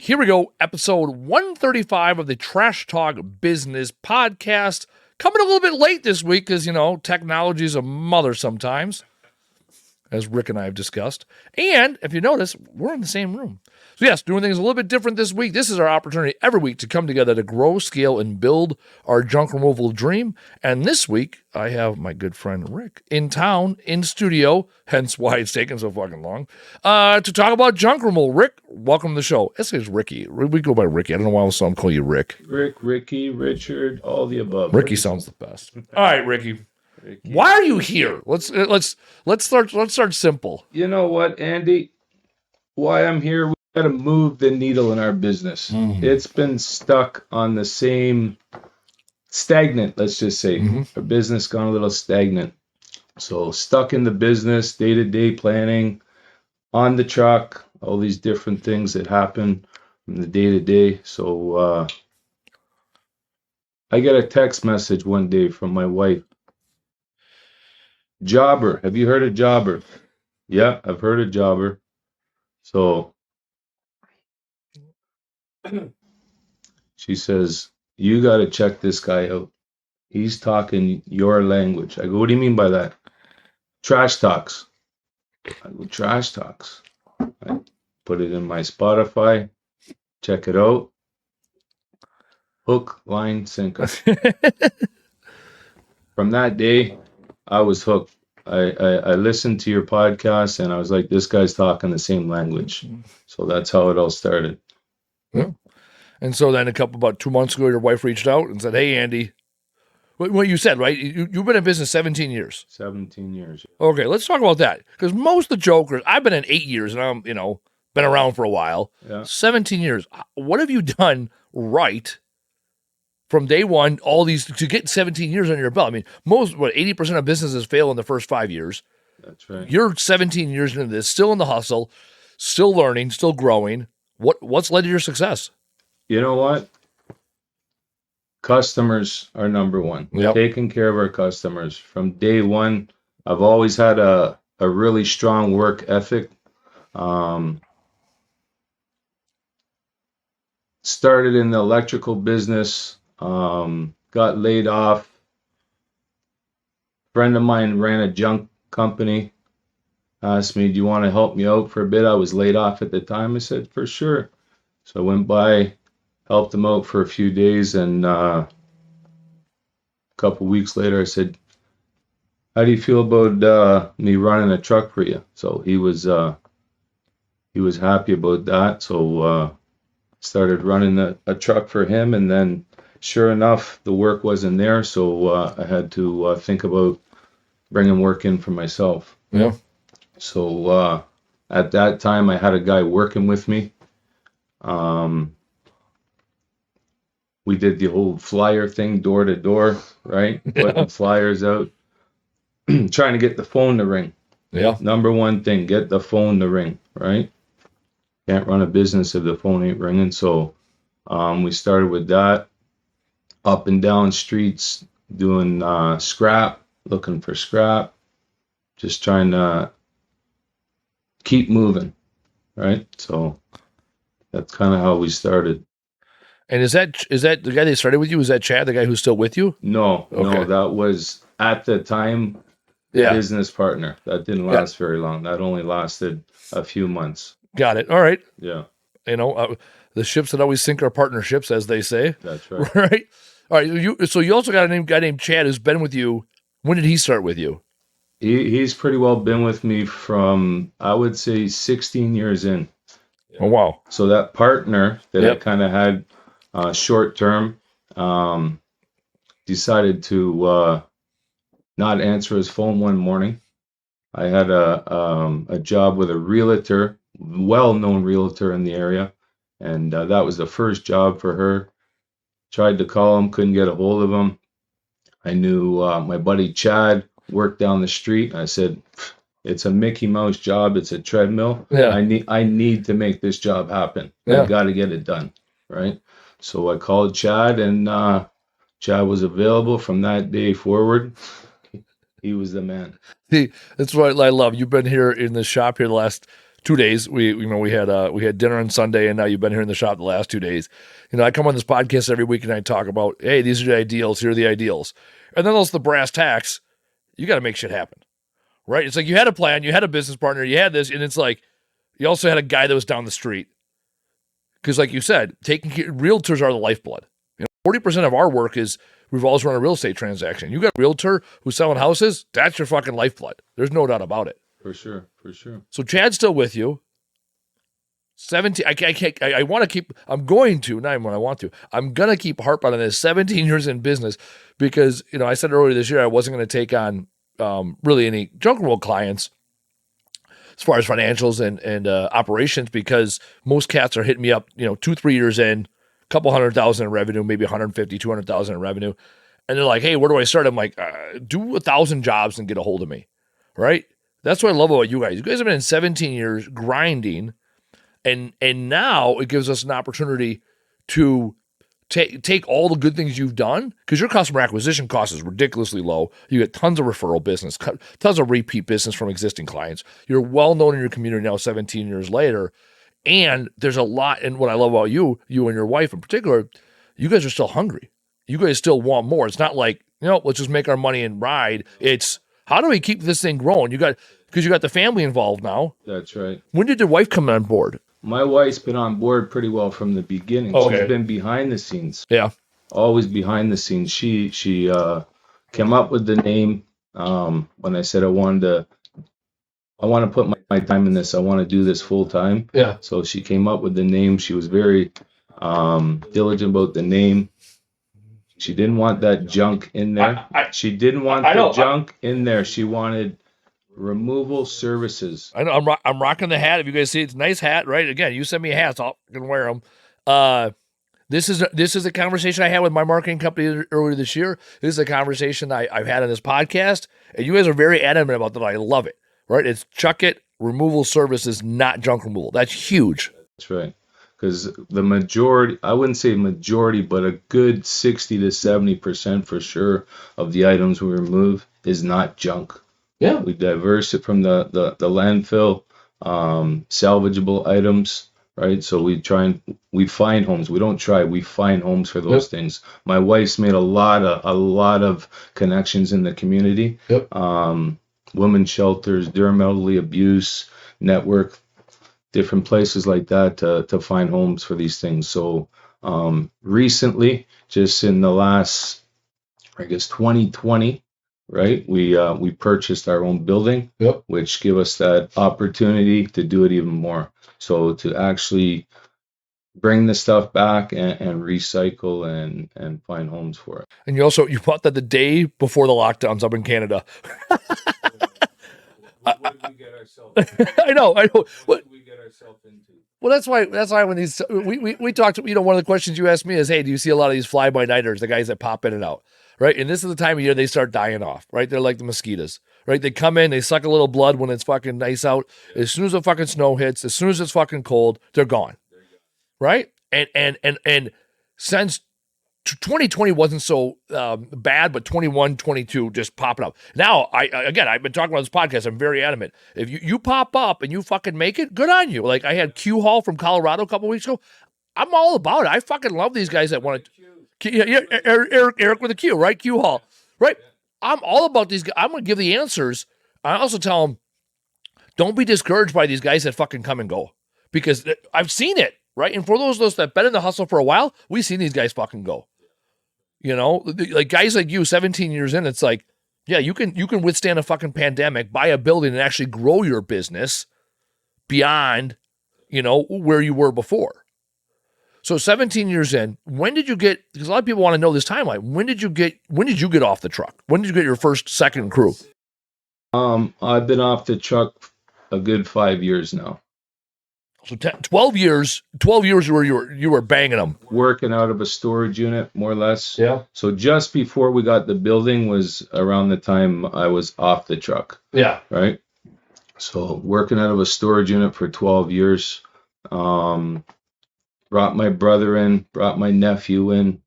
Here we go, episode 135 of the Trash Talk Business Podcast. Coming a little bit late this week because, technology is a mother sometimes, as Rick and I have discussed. And if you notice, we're in the same room. So yes, doing things a little bit different this week. This is our opportunity every week to come together to grow, scale, and build our junk removal dream. And this week, I have my good friend Rick in town, in studio, hence why it's taken so fucking long, to talk about junk removal. Rick, welcome to the show. This is Ricky. We go by Ricky. I don't know why I'm calling you Rick. Rick, Ricky, Richard, all the above. Ricky sounds the best. All right, Ricky. Why are you here? Let's start simple. You know what, Andy? Why I'm here, we got to move the needle in our business. Mm-hmm. It's been stuck on the same stagnant, let's just say. Mm-hmm. Our business gone a little stagnant. So stuck in the business, day-to-day planning, on the truck, all these different things that happen from the day-to-day. So I got a text message one day from my wife. Jobber. Have you heard of Jobber? Yeah, I've heard of Jobber. So she says, you got to check this guy out. He's talking your language. I go, what do you mean by that? Trash talks. I go, trash talks. I put it in my Spotify. Check it out. Hook, line, sinker. From that day, I was hooked. I listened to your podcast and I was like, this guy's talking the same language. So that's how it all started. Yeah. And so then about 2 months ago, your wife reached out and said, hey, Andy, what you said, right? You've been in business 17 years. 17 years. Okay, let's talk about that. Because most of the jokers, I've been in 8 years and I'm, been around for a while. Yeah. 17 years. What have you done right from day one, all these, to get 17 years under your belt? I mean, 80% of businesses fail in the first 5 years. That's right. You're 17 years into this, still in the hustle, still learning, still growing. What's led to your success? You know what? Customers are number one. Yep. Taking care of our customers. From day one, I've always had a really strong work ethic. Started in the electrical business. Got laid off. Friend of mine ran a junk company. Asked me, do you want to help me out for a bit? I was laid off at the time. I said, for sure. So I went by, helped him out for a few days, and a couple weeks later I said, how do you feel about me running a truck for you? So he was happy about that. So started running a truck for him, and then sure enough, the work wasn't there, so I had to think about bringing work in for myself. Yeah. So at that time, I had a guy working with me. We did the whole flyer thing, door to door, right? Putting flyers out, trying to get the phone to ring. Yeah. Number one thing, get the phone to ring, right? Can't run a business if the phone ain't ringing. So we started with that. Up and down streets, doing scrap, looking for scrap, just trying to keep moving, right? So that's kind of how we started. And is that the guy that started with you? Is that Chad, the guy who's still with you? No, that was at the time business partner. That didn't last very long. That only lasted a few months. Got it. All right. Yeah. The ships that always sink are partnerships, as they say. That's right. Right. All right. So you also got a guy named Chad who's been with you. When did he start with you? He's pretty well been with me from, I would say, 16 years in. Oh, wow. So that partner that I kind of had short term decided to not answer his phone one morning. I had a job with a realtor, well-known realtor in the area, and that was the first job for her. Tried to call him, couldn't get a hold of him. I knew my buddy Chad worked down the street. I said, it's a Mickey Mouse job. It's a treadmill. Yeah. I need to make this job happen. Yeah. I got to get it done, right? So I called Chad, and Chad was available from that day forward. He was the man. See, that's what I love. You've been here in the shop here the last 2 days. We had dinner on Sunday, and now you've been here in the shop the last 2 days. I come on this podcast every week and I talk about, hey, these are the ideals. Here are the ideals, and then there's the brass tacks. You got to make shit happen, right? It's like you had a plan, you had a business partner, you had this, and it's like you also had a guy that was down the street. Because, like you said, realtors are the lifeblood. 40% of our work revolves around a real estate transaction. You got a realtor who's selling houses, that's your fucking lifeblood. There's no doubt about it. For sure. So Chad's still with you. 17. I want to keep. I'm going to, not even when I want to. I'm gonna keep harping on this. 17 years in business, because I said earlier this year I wasn't going to take on really any junk roll clients as far as financials and operations, because most cats are hitting me up 2-3 years in, a couple $100,000 in revenue, maybe 150, 200,000 in revenue, and they're like, hey, where do I start? I'm like, do 1,000 jobs and get a hold of me, right? That's what I love about you guys. You guys have been in 17 years grinding. And now it gives us an opportunity to take all the good things you've done, because your customer acquisition cost is ridiculously low. You get tons of referral business, tons of repeat business from existing clients. You're well known in your community now 17 years later. And there's a lot, and what I love about you and your wife in particular, you guys are still hungry. You guys still want more. It's not like, let's just make our money and ride. It's, how do we keep this thing growing? Because you got the family involved now. That's right. When did your wife come on board? My wife's been on board pretty well from the beginning. Okay. She's been behind the scenes. Yeah. Always behind the scenes. She came up with the name when I said I want to put my time in this. I want to do this full time. Yeah. So she came up with the name. She was very diligent about the name. She didn't want that junk in there. She didn't want the junk in there. She wanted removal services. I know. I'm rocking the hat. If you guys see, it's a nice hat, right? Again, you send me hats, I can wear them. This is a conversation I had with my marketing company earlier this year. This is a conversation I've had on this podcast, and you guys are very adamant about that. I love it. Right? It's chuck it, removal services, not junk removal. That's huge. That's right. Because the majority, I wouldn't say majority, but a good 60 to 70% for sure of the items we remove is not junk. Yeah. We diverse it from the landfill, salvageable items, right? So we find homes. We don't try, we find homes for those things. My wife's made a lot of connections in the community. Yep. Women's shelters, Durham Elderly Abuse Network, different places like that to find homes for these things. So recently, just in the last, I guess 2020, right? We purchased our own building, which give us that opportunity to do it even more. So to actually bring the stuff back and recycle and find homes for it. And you bought that the day before the lockdowns up in Canada. What did we get ourselves? I know. What did we get ourselves into? Well, that's why when we talked, one of the questions you asked me is, hey, do you see a lot of these fly-by-nighters, the guys that pop in and out, right? And this is the time of year they start dying off, right? They're like the mosquitoes, right? They come in, they suck a little blood when it's fucking nice out. As soon as the fucking snow hits, as soon as it's fucking cold, they're gone, right? And since 2020 wasn't so bad, but 21, 22 just popping up. Now, I've been talking about this podcast. I'm very adamant. If you pop up and you fucking make it, good on you. Like I had Q Hall from Colorado a couple weeks ago. I'm all about it. I fucking love these guys that want to. Yeah, Eric with a Q, right? Q Hall, right? I'm all about these guys. I'm going to give the answers. I also tell them, don't be discouraged by these guys that fucking come and go, because I've seen it, right? And for those of us that been in the hustle for a while, we've seen these guys fucking go. Like guys like you, 17 years in, it's like, yeah, you can withstand a fucking pandemic, buy a building, and actually grow your business beyond, where you were before. So 17 years in, when did you get, because a lot of people want to know this timeline, when did you get off the truck? When did you get your first, second crew? I've been off the truck a good 5 years now. So 12 years where you were banging them. Working out of a storage unit, more or less. Yeah. So just before we got the building was around the time I was off the truck. Yeah. Right? So working out of a storage unit for 12 years. Brought my brother in, brought my nephew in.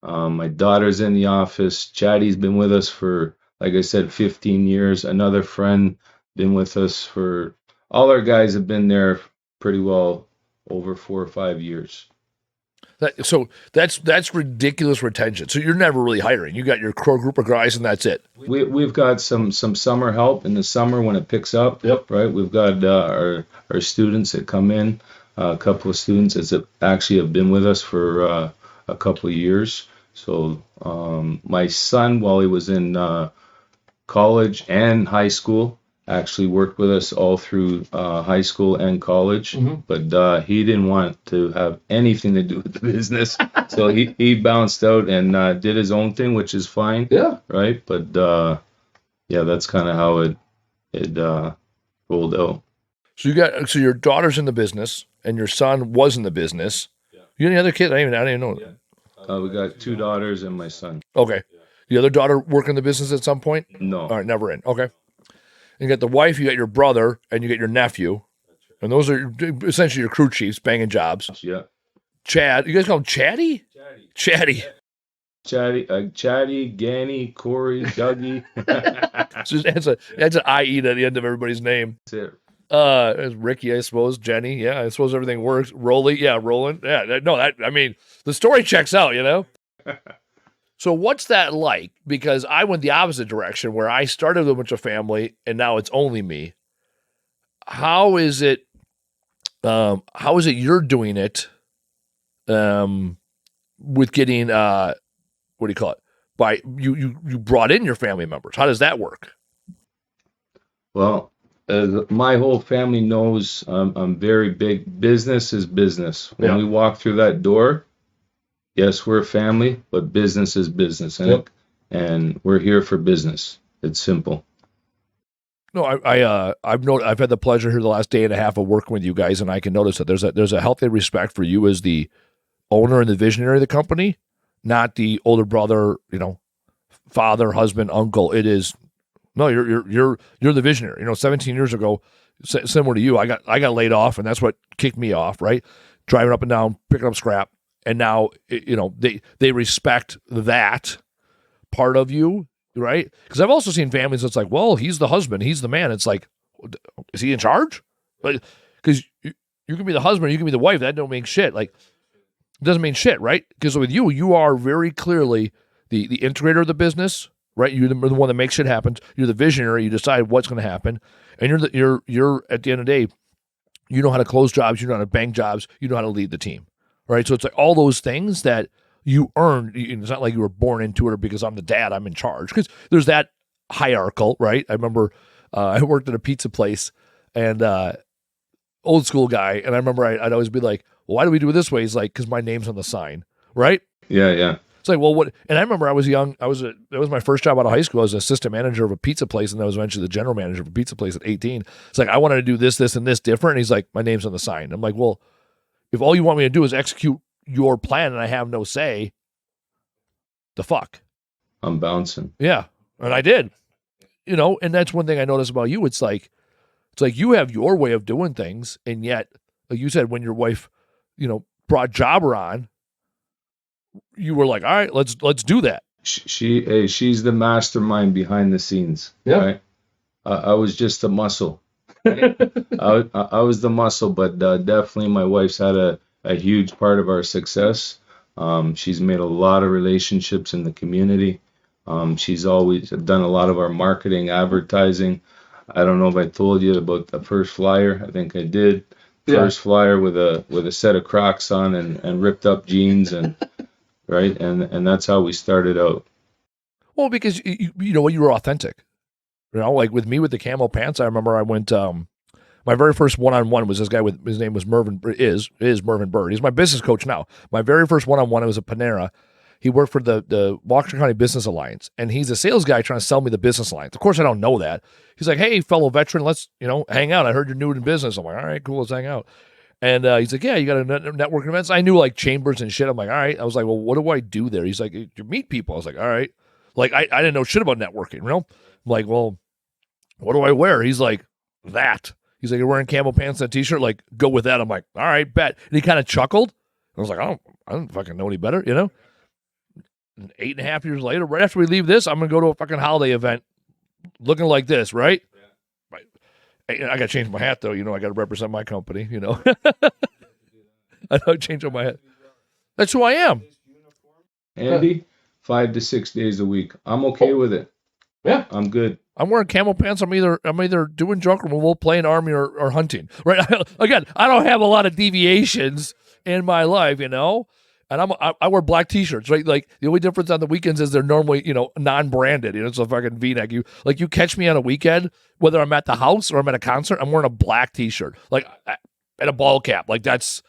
My daughter's in the office. Chatty's been with us for, like I said, 15 years. Another friend been with us for all our guys have been there pretty well over 4 or 5 years. So that's ridiculous retention. So you're never really hiring. You got your core group of guys, and that's it. We've got some summer help in the summer when it picks up. Yep. Right. We've got our students that come in. A couple of students that actually have been with us for a couple of years. So my son, while he was in college and high school, actually worked with us all through high school and college. But he didn't want to have anything to do with the business, so he bounced out and did his own thing, which is fine. Yeah. Right. But yeah, that's kind of how it rolled out. So your daughter's in the business, and your son was in the business. Yeah. You got any other kids? I didn't even know. Yeah. We got 2 daughters and my son. Okay. The other daughter work in the business at some point? No. All right, never in. Okay. And you got the wife, you got your brother, and you got your nephew. And those are essentially your crew chiefs banging jobs. Yeah. Chad. You guys call him Chatty? Chatty. Chatty, Ganny, Corey, Dougie. So that's an IE at the end of everybody's name. That's it. It's Ricky, I suppose. Jenny, yeah, I suppose everything works. Rolly, yeah, Roland, yeah. No, the story checks out, you know. So what's that like? Because I went the opposite direction, where I started with a bunch of family, and now it's only me. How is it? How is it you're doing it? With getting what do you call it? By you brought in your family members. How does that work? Well, my whole family knows I'm very big. Business is business. When we walk through that door, yes, we're a family, but business is business, and we're here for business. It's simple. No, I've had the pleasure here the last day and a half of working with you guys, and I can notice that there's a healthy respect for you as the owner and the visionary of the company, not the older brother, father, husband, uncle. It is no, you're the visionary. 17 years ago, similar to you, I got laid off, and that's what kicked me off. Right, driving up and down, picking up scrap, and now they respect that part of you. Right? Because I've also seen families that's like, well, he's the husband, he's the man. It's like, is he in charge? Because you can be the husband, you can be the wife. That don't mean shit. Like, it doesn't mean shit, right? Because with you are very clearly the integrator of the business, right? You're the one that makes shit happen. You're the visionary. You decide what's going to happen, and you're at the end of the day, you know how to close jobs, you know how to bang jobs, you know how to lead the team, right? So it's like all those things that you earned. It's not like you were born into it or because I'm the dad, I'm in charge. Because there's that hierarchical, right? I remember I worked at a pizza place, and old school guy, and I remember I'd always be like, well, why do we do it this way? He's like, because my name's on the sign, right? Yeah. It's like, well, what? And I remember I was young. That was my first job out of high school. I was an assistant manager of a pizza place, and I was eventually the general manager of a pizza place at 18. It's like, I wanted to do this, and this different. And he's like, my name's on the sign. I'm like, well, if all you want me to do is execute your plan and I have no say, the fuck? I'm bouncing. Yeah. And I did. And that's one thing I noticed about you. It's like you have your way of doing things, and yet, like you said, when your wife, brought Jobber on, you were like, all right, let's do that. She's the mastermind behind the scenes. Yeah. Right? I was just a muscle. I was the muscle, but definitely my wife's had a huge part of our success. She's made a lot of relationships in the community. She's always done a lot of our marketing, advertising. I don't know if I told you about the first flyer. I think I did. First flyer with a set of Crocs on and ripped up jeans and right, and that's how we started out. Well, because you were authentic. Like with me with the camo pants, I remember I went. My very first one-on-one was this guy with his name was Mervyn. Is Mervyn Bird. He's my business coach now. My very first one-on-one, it was at Panera. He worked for the Waukesha County Business Alliance, and he's a sales guy trying to sell me the business alliance. Of course, I don't know that. He's like, "Hey, fellow veteran, let's hang out. I heard you're new in business." I'm like, "All right, cool, let's hang out." And he's like, "Yeah, you got a networking events." I knew like chambers and shit. I'm like, "All right." I was like, "Well, what do I do there?" He's like, "You meet people." I was like, "All right." Like I didn't know shit about networking. I'm like, "Well, what do I wear?" He's like, "That." He's like, "You're wearing camo pants and a t-shirt. Like, go with that." I'm like, "All right, bet." And he kind of chuckled. I was like, I don't fucking know any better, And 8.5 years later, right after we leave this, I'm gonna go to a fucking holiday event looking like this, right? Yeah. Right. I got to change my hat though. I got to represent my company. I don't change on my hat. That's who I am. Andy, 5 to 6 days a week. I'm okay with it. Yeah. I'm good. I'm wearing camo pants. I'm either doing junk removal, playing army, or hunting. Right. Again, I don't have a lot of deviations in my life, and I wear black t-shirts, right? Like the only difference on the weekends is they're normally, non-branded. It's a fucking V-neck. You catch me on a weekend, whether I'm at the house or I'm at a concert, I'm wearing a black t-shirt, like and a ball cap. Like that's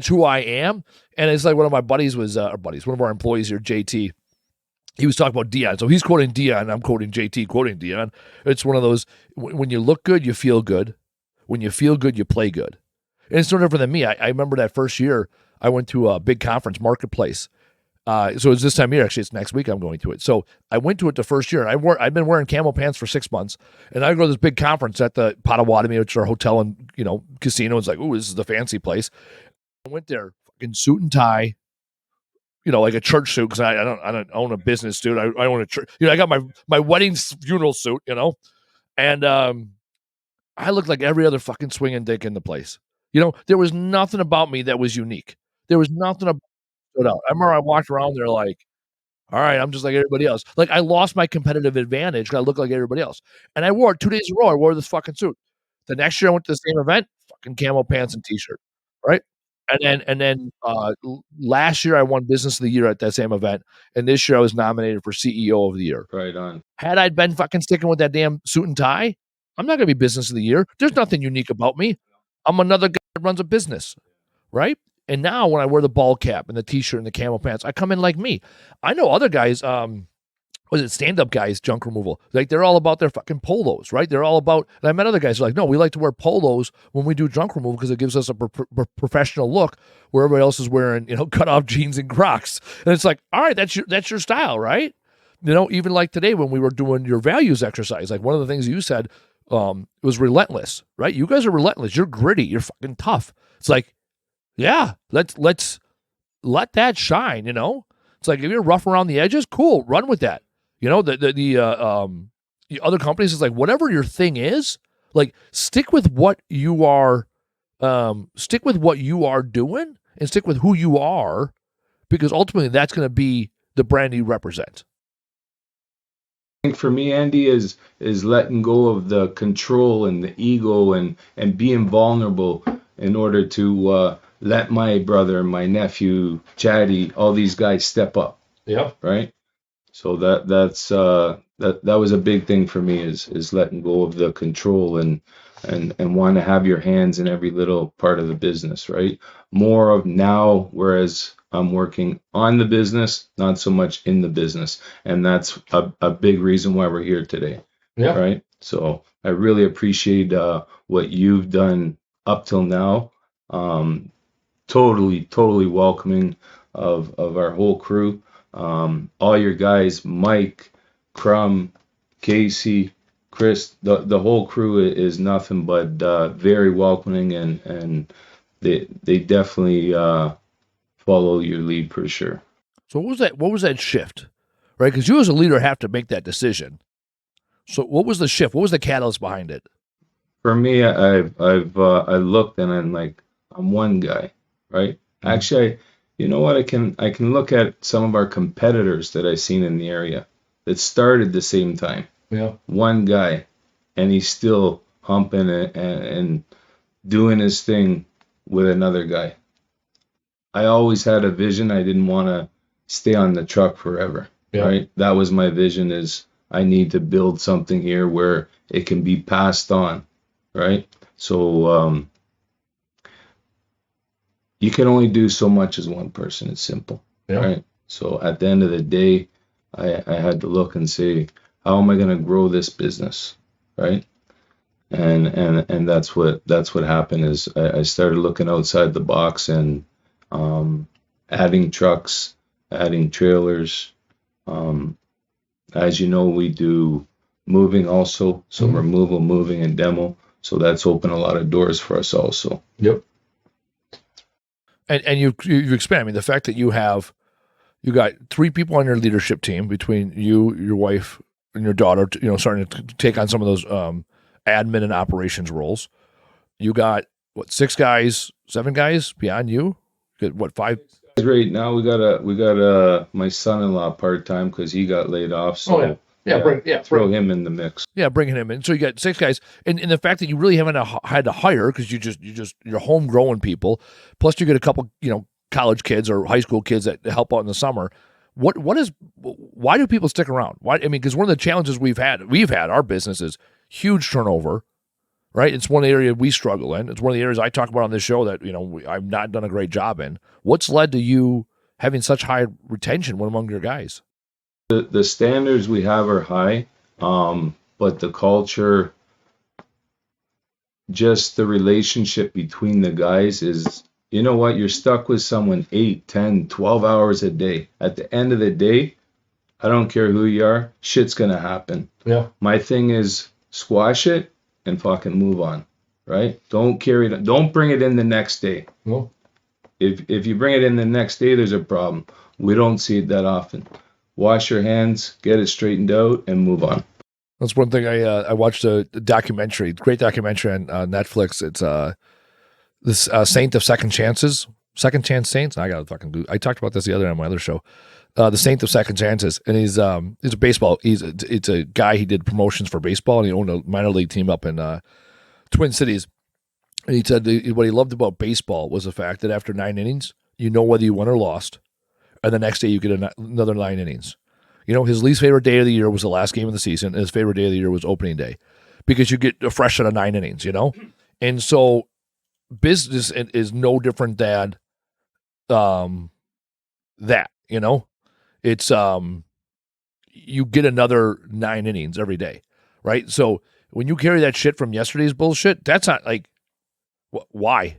who I am. And it's like one of my buddies was one of our employees here, JT. He was talking about Dion. So he's quoting Dion. I'm quoting JT, quoting Dion. It's one of those, when you look good, you feel good. When you feel good, you play good. And it's no different than me. I remember that first year I went to a big conference, Marketplace. So it's this time of year. Actually, it's next week I'm going to it. So I went to it the first year. I've been wearing camo pants for 6 months. And I go to this big conference at the Potawatomi, which is our hotel and, casino. It's like, ooh, this is the fancy place. I went there, fucking suit and tie, like a church suit, because I don't own a business suit. I own a church. I got my wedding funeral suit, and I looked like every other fucking swinging dick in the place. There was nothing about me that was unique. There was nothing about stood out. I remember I walked around there like, all right, I'm just like everybody else. Like I lost my competitive advantage because I looked like everybody else. And I wore it 2 days in a row. I wore this fucking suit. The next year I went to the same event, fucking camo pants and t-shirt, right? And then last year I won Business of the Year at that same event, and this year I was nominated for CEO of the Year. Right on. Had I been fucking sticking with that damn suit and tie, I'm not gonna be Business of the Year. There's nothing unique about me. I'm another guy that runs a business, right? And now when I wear the ball cap and the t-shirt and the camo pants, I come in like me. I know other guys, stand-up guys, junk removal. Like they're all about their fucking polos, right? They're all about, and I met other guys who are like, no, we like to wear polos when we do junk removal because it gives us a professional look where everybody else is wearing, cut off jeans and Crocs. And it's like, all right, that's your style, right? Even like today when we were doing your values exercise, like one of the things you said was relentless, right? You guys are relentless. You're gritty. You're fucking tough. It's like, yeah, let's let that shine, It's like if you're rough around the edges, cool, run with that. The other companies is like whatever your thing is, like stick with what you are doing and stick with who you are, because ultimately that's going to be the brand you represent. I think for me, Andy, is letting go of the control and the ego and being vulnerable in order to let my brother, my nephew, Chatty, all these guys step up. Yeah. Right. So that was a big thing for me is letting go of the control and want to have your hands in every little part of the business, right? More of now, whereas I'm working on the business, not so much in the business. And that's a big reason why we're here today. Yeah. Right. So I really appreciate what you've done up till now. Totally welcoming of our whole crew. All your guys, Mike, Crum, Casey, Chris, the whole crew is nothing but very welcoming, and they definitely follow your lead for sure. So what was that shift, right? Because you as a leader have to make that decision. So what was the shift? What was the catalyst behind it? For me, I looked and I'm like, I'm one guy, right? Mm-hmm. Actually, you know what? I can look at some of our competitors that I've seen in the area that started the same time. Yeah. One guy, and he's still humping and doing his thing with another guy. I always had a vision. I didn't want to stay on the truck forever. Yeah. Right? That was my vision, is I need to build something here where it can be passed on. Right? So you can only do so much as one person. It's simple. Yeah. Right? So at the end of the day, I had to look and say, how am I going to grow this business? Right? And that's what happened, is I started looking outside the box and adding trucks, adding trailers. As you know, we do moving also, so mm-hmm. removal, moving, and demo. So that's opened a lot of doors for us also. Yep. And you expand. I mean, the fact that you got 3 people on your leadership team between you, your wife, and your daughter, starting to take on some of those admin and operations roles. You got what, 6 guys, 7 guys beyond you? Good, what, 5? Right now we got my son-in-law part-time because he got laid off. So throw him in the mix. Yeah, bringing him in. So you got 6 guys, and the fact that you really haven't had to hire because you're homegrown people. Plus you get a couple, college kids or high school kids that help out in the summer. Why do people stick around? Why? I mean, because one of the challenges we've had our business is huge turnover, right? It's one area we struggle in. It's one of the areas I talk about on this show that I've not done a great job in. What's led to you having such high retention among your guys? The standards we have are high, but the culture, just the relationship between the guys is, you know what, you're stuck with someone 8, 10, 12 hours a day. At the end of the day, I don't care who you are, shit's gonna happen. Yeah. My thing is squash it and fucking move on, right? Don't bring it in the next day. No. If you bring it in the next day, there's a problem. We don't see it that often. Wash your hands, get it straightened out, and move on. That's one thing. I watched a documentary, great documentary on Netflix. It's this Saint of Second Chances, Second Chance Saints. I gotta fucking do. I talked about this the other day on my other show. The Saint of Second Chances, and he's a baseball. It's a guy. He did promotions for baseball, and he owned a minor league team up in Twin Cities. And he said what he loved about baseball was the fact that after 9 innings, you know whether you won or lost, and the next day you get another 9 innings. His least favorite day of the year was the last game of the season, and his favorite day of the year was opening day, because you get a fresh set of 9 innings. And so business is no different than that. It's you get another 9 innings every day, right? So when you carry that shit from yesterday's bullshit, that's not like why.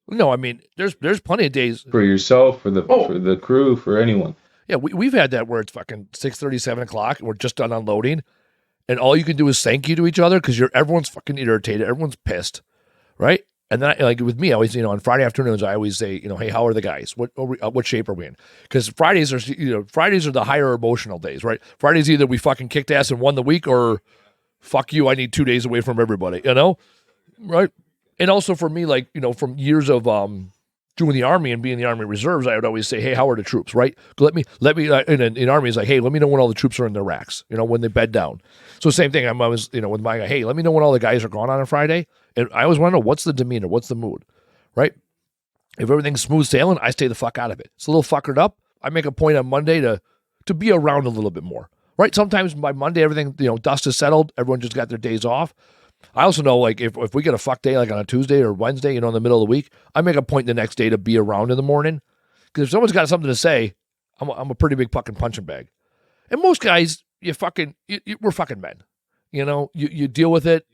No, I mean there's plenty of days for yourself, for the crew, for anyone. Yeah, we've had that where it's fucking 6:30, 7 o'clock, and we're just done unloading, and all you can do is thank you to each other because everyone's fucking irritated, everyone's pissed, right? And then, like with me, I always, on Friday afternoons, I always say, hey, how are the guys? What shape are we in? Because Fridays are the higher emotional days, right? Fridays either we fucking kicked ass and won the week, or fuck you, I need 2 days away from everybody, right? And also for me, like from years of doing the Army and being in the Army Reserves, I would always say, hey, how are the troops, right? Let me in Army is like, hey, let me know when all the troops are in their racks, when they bed down. So same thing, I was, with my guy, hey, let me know when all the guys are gone on a Friday. And I always want to know, what's the demeanor, what's the mood, right? If everything's smooth sailing, I stay the fuck out of it. It's a little fuckered up, I make a point on Monday to be around a little bit more, right? Sometimes by Monday, everything, dust is settled, everyone just got their days off. I also know, like, if we get a fuck day, like on a Tuesday or Wednesday, in the middle of the week, I make a point the next day to be around in the morning. Because if someone's got something to say, I'm a pretty big fucking punching bag. And most guys, we're fucking men. You deal with it.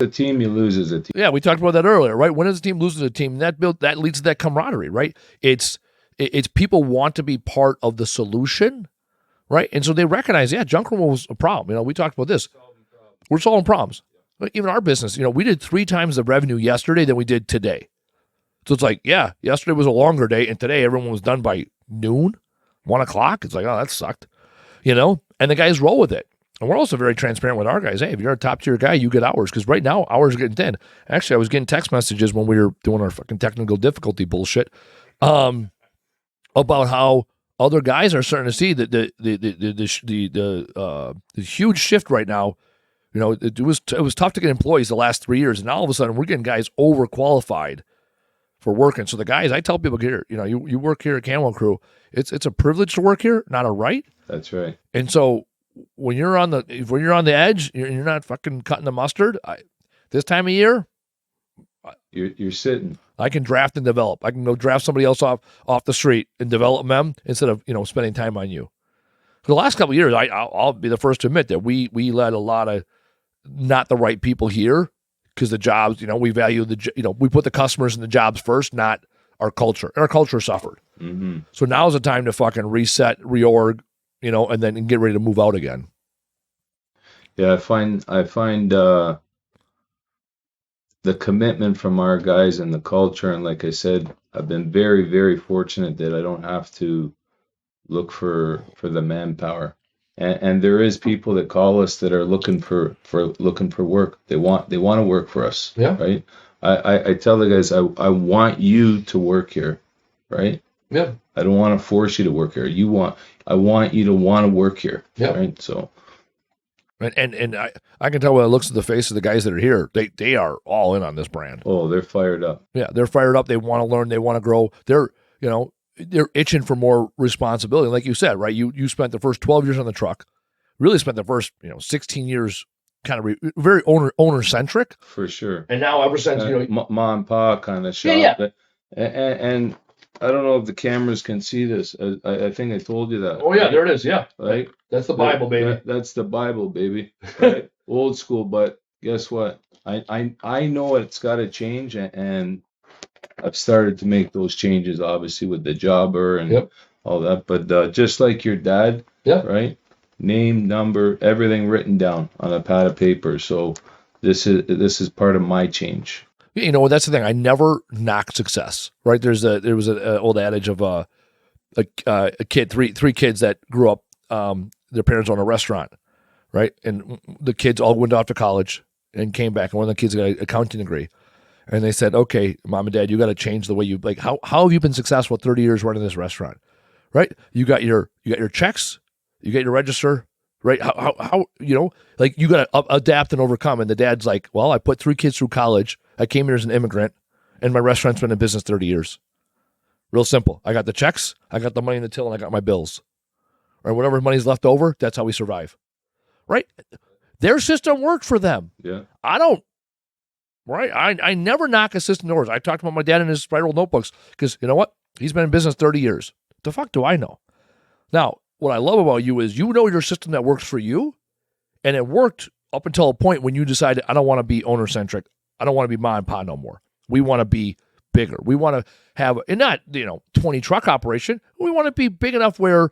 The team you lose is a team. Yeah, we talked about that earlier, right? When does a team loses a team, that leads to that camaraderie, right? It's people want to be part of the solution, right? And so they recognize, junk removal was a problem. We talked about this. We're solving problems. Even our business, we did 3 times the revenue yesterday than we did today. So it's like, yesterday was a longer day, and today everyone was done by noon, 1 o'clock. It's like, oh, that sucked, and the guys roll with it. And we're also very transparent with our guys. Hey, if you're a top tier guy, you get hours, because right now hours are getting thin. Actually, I was getting text messages when we were doing our fucking technical difficulty bullshit about how other guys are starting to see that the huge shift right now. It was tough to get employees the last 3 years, and all of a sudden we're getting guys overqualified for working. So the guys, I tell people here, you work here at Camo Crew, it's a privilege to work here, not a right. That's right. And so when you're on the edge, you're not fucking cutting the mustard. This time of year, you're sitting. I can draft and develop. I can go draft somebody else off the street and develop them instead of spending time on you. For the last couple of years, I'll be the first to admit that we let a lot of not the right people here, because the jobs, we value we put the customers and the jobs first, not our culture. And our culture suffered. Mm-hmm. So now's the time to fucking reset, reorg, and then get ready to move out again. Yeah, I find the commitment from our guys and the culture, and like I said, I've been very, very fortunate that I don't have to look for the manpower. and there is people that call us that are looking for work. They want to work for us. Yeah. Right. I tell the guys, I want you to work here. Right. Yeah. I don't want to force you to work here. I want you to want to work here. Yeah. Right. So. And I can tell by the looks of the face of the guys that are here, they are all in on this brand. Oh, they're fired up. Yeah, they're fired up. They want to learn. They want to grow. They're itching for more responsibility. Like you said, right? You spent the first 12 years on the truck, really spent the first 16 years kind of very owner centric. For sure. And now ever since mom and pa kind of shop. Yeah. And I don't know if the cameras can see this. I think I told you that. Oh yeah, right? There it is. Yeah. Right. That's the Bible, baby. That's the Bible, baby. Right? Old school, but guess what? I know it's got to change, and I've started to make those changes, obviously with the jobber and all that. But just like your dad, right? Name, number, everything written down on a pad of paper. So this is part of my change. That's the thing. I never knock success, right? There was an old adage of a kid, three kids that grew up, their parents owned a restaurant, right? And the kids all went off to college and came back, and one of the kids got an accounting degree. And they said, okay, mom and dad, you got to change the way you, like, how have you been successful 30 years running this restaurant, right? You got your checks, you got your register, right? How like you got to adapt and overcome. And the dad's like, well, I put 3 kids through college. I came here as an immigrant, and my restaurant's been in business 30 years. Real simple. I got the checks, I got the money in the till, and I got my bills. Or whatever money's left over, that's how we survive. Right? Their system worked for them. Yeah. I don't. Right? I never knock a system doors. I talked about my dad in his spiral notebooks because you know what? He's been in business 30 years. The fuck do I know? Now, what I love about you is your system that works for you, and it worked up until a point when you decided, I don't want to be owner-centric. I don't want to be mom and pop no more. We want to be bigger. We want to have, and not 20 truck operation. We want to be big enough where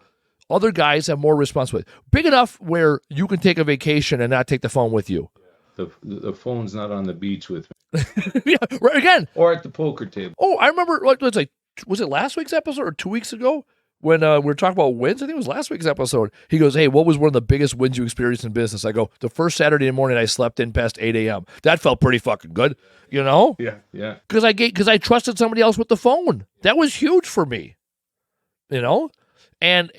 other guys have more responsibility. Big enough where you can take a vacation and not take the phone with you. The phone's not on the beach with me. Yeah, right, again. Or at the poker table. Oh, I remember, was it last week's episode or 2 weeks ago when we were talking about wins? I think it was last week's episode. He goes, hey, what was one of the biggest wins you experienced in business? I go, the first Saturday morning I slept in past 8 a.m. That felt pretty fucking good, Yeah. Because I trusted somebody else with the phone. That was huge for me, And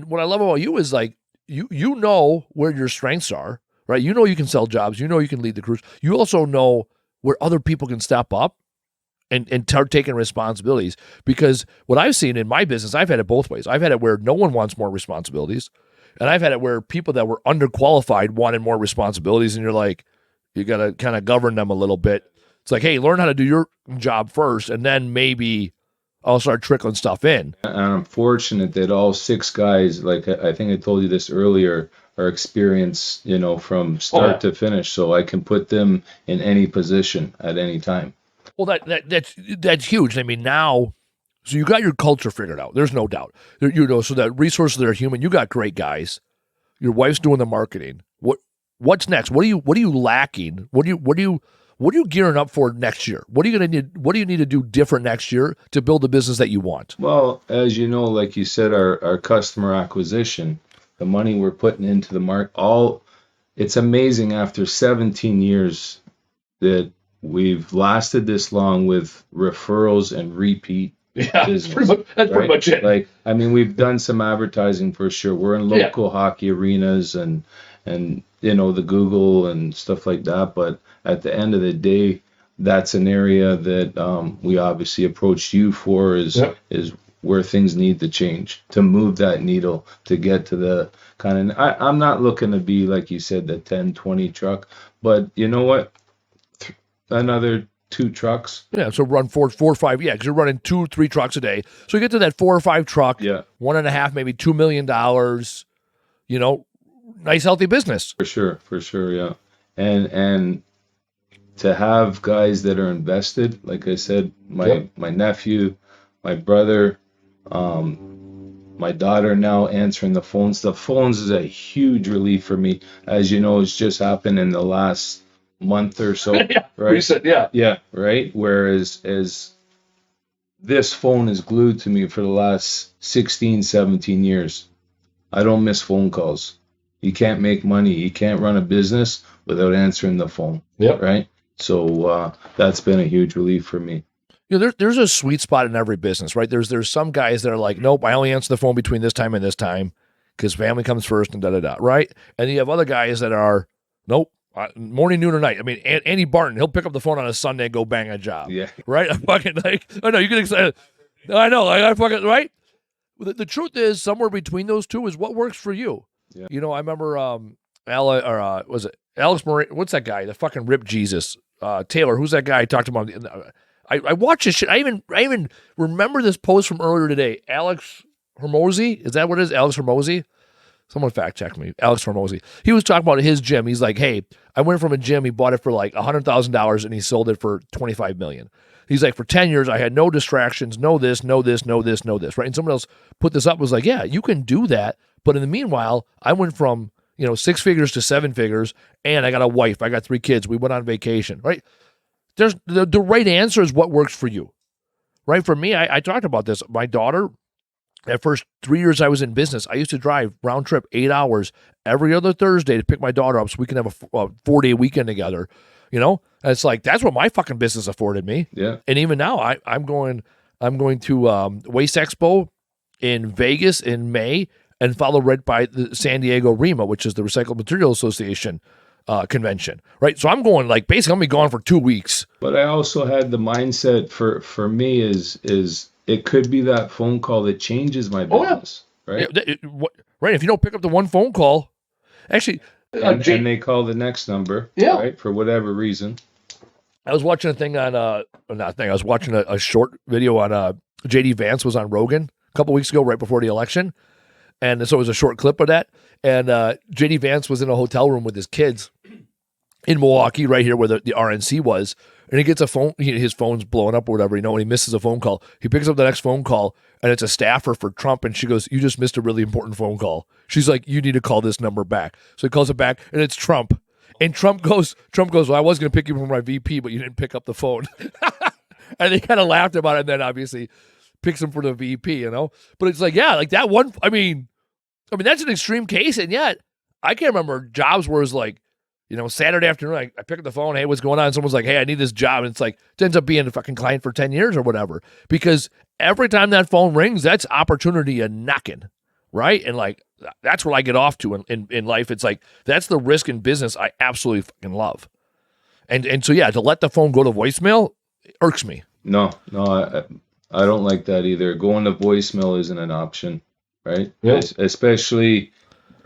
what I love about you is like, you know where your strengths are. Right, you can sell jobs. You can lead the crews. You also know where other people can step up and start taking responsibilities. Because what I've seen in my business, I've had it both ways. I've had it where no one wants more responsibilities, and I've had it where people that were underqualified wanted more responsibilities, and you're like, you got to kind of govern them a little bit. It's like, hey, learn how to do your job first, and then maybe I'll start trickling stuff in. And I'm fortunate that all 6 guys, like I think I told you this earlier, are experienced, from start to finish, so I can put them in any position at any time. Well, that's huge. I mean, now, so you got your culture figured out. There's no doubt. So that resources that are human, you got great guys. Your wife's doing the marketing. What's next? What are you lacking? What are you gearing up for next year? What are you gonna need? What do you need to do different next year to build the business that you want? Well, as you know, like you said, our customer acquisition, the money we're putting into the market, it's amazing after 17 years that we've lasted this long with referrals and repeat business. That's pretty much it. Like, I mean, we've done some advertising for sure. We're in local hockey arenas and the Google and stuff like that. But at the end of the day, that's an area that we obviously approached you for is where things need to change to move that needle to get to the kind of, I'm not looking to be, like you said, the 10, 20 truck, but you know what? Another 2 trucks. Yeah, so run 4 or 5. Yeah, because you're running 2, 3 trucks a day. So you get to that 4 or 5 truck. Yeah. $1.5, maybe $2 million. Nice healthy business. For sure, yeah. And to have guys that are invested, like I said, my nephew, my brother, my daughter now answering the phones. The phones is a huge relief for me. As you know, it's just happened in the last month or so, right? Recent, yeah, right. Whereas this phone is glued to me for the last 16, 17 years. I don't miss phone calls. You can't make money. You can't run a business without answering the phone. Yep. Right. So that's been a huge relief for me. There's a sweet spot in every business, right? There's some guys that are like, nope, I only answer the phone between this time and this time because family comes first and da-da-da, right? And you have other guys that are, nope, morning, noon, or night. I mean, Andy Barton, he'll pick up the phone on a Sunday and go bang a job. Yeah. Right? I'm fucking like, I know, you get excited. I know, I fucking, right? The truth is, somewhere between those two is what works for you. Yeah. I remember, was it Alex Murray? What's that guy? The fucking Rip Jesus. Taylor, who's that guy I talked about? I watched this shit. I even remember this post from earlier today. Alex Hormozy, is that what it is? Alex Hormozy? Someone fact check me. Alex Hormozy. He was talking about his gym. He's like, hey, I went from a gym. He bought it for like $100,000 and he sold it for $25 million. He's like, for 10 years, I had no distractions, no this, no this, no this, no this, right? And someone else put this up, was like, yeah, you can do that. But in the meanwhile, I went from, 6 figures to 7 figures, and I got a wife. I got 3 kids. We went on vacation, right? There's the right answer is what works for you, right? For me, I talked about this. My daughter, at first 3 years I was in business, I used to drive round trip 8 hours every other Thursday to pick my daughter up so we can have a 4-day weekend together, And it's like, that's what my fucking business afforded me. Yeah. And even now I'm going to Waste Expo in Vegas in May and followed right by the San Diego REMA, which is the Recycled Material Association convention, right? So I'm going like basically I'm gonna be gone for 2 weeks. But I also had the mindset for me is it could be that phone call that changes my business, right? Right. If you don't pick up the one phone call, actually, and they call the next number, right? For whatever reason. I was watching a thing on I was watching a short video on JD Vance was on Rogan a couple weeks ago, right before the election. And so it was a short clip of that. And JD Vance was in a hotel room with his kids in Milwaukee, right here where the RNC was. And he gets a phone, his phone's blowing up or whatever, and he misses a phone call. He picks up the next phone call, and it's a staffer for Trump. And she goes, you just missed a really important phone call. She's like, you need to call this number back. So he calls it back, and it's Trump. And Trump goes, well, I was going to pick you from my VP, but you didn't pick up the phone. And they kind of laughed about it, and then obviously picks him for the VP, But it's like, yeah, like that one, I mean, that's an extreme case, and yet I can't remember jobs where it's like, Saturday afternoon, I pick up the phone, hey, what's going on? And someone's like, hey, I need this job. And it's like, it ends up being a fucking client for 10 years or whatever. Because every time that phone rings, that's opportunity and knocking, right? And like, that's what I get off to in life. It's like, that's the risk in business I absolutely fucking love. And so, yeah, to let the phone go to voicemail irks me. No, I don't like that either. Going to voicemail isn't an option, right? Yeah. Especially,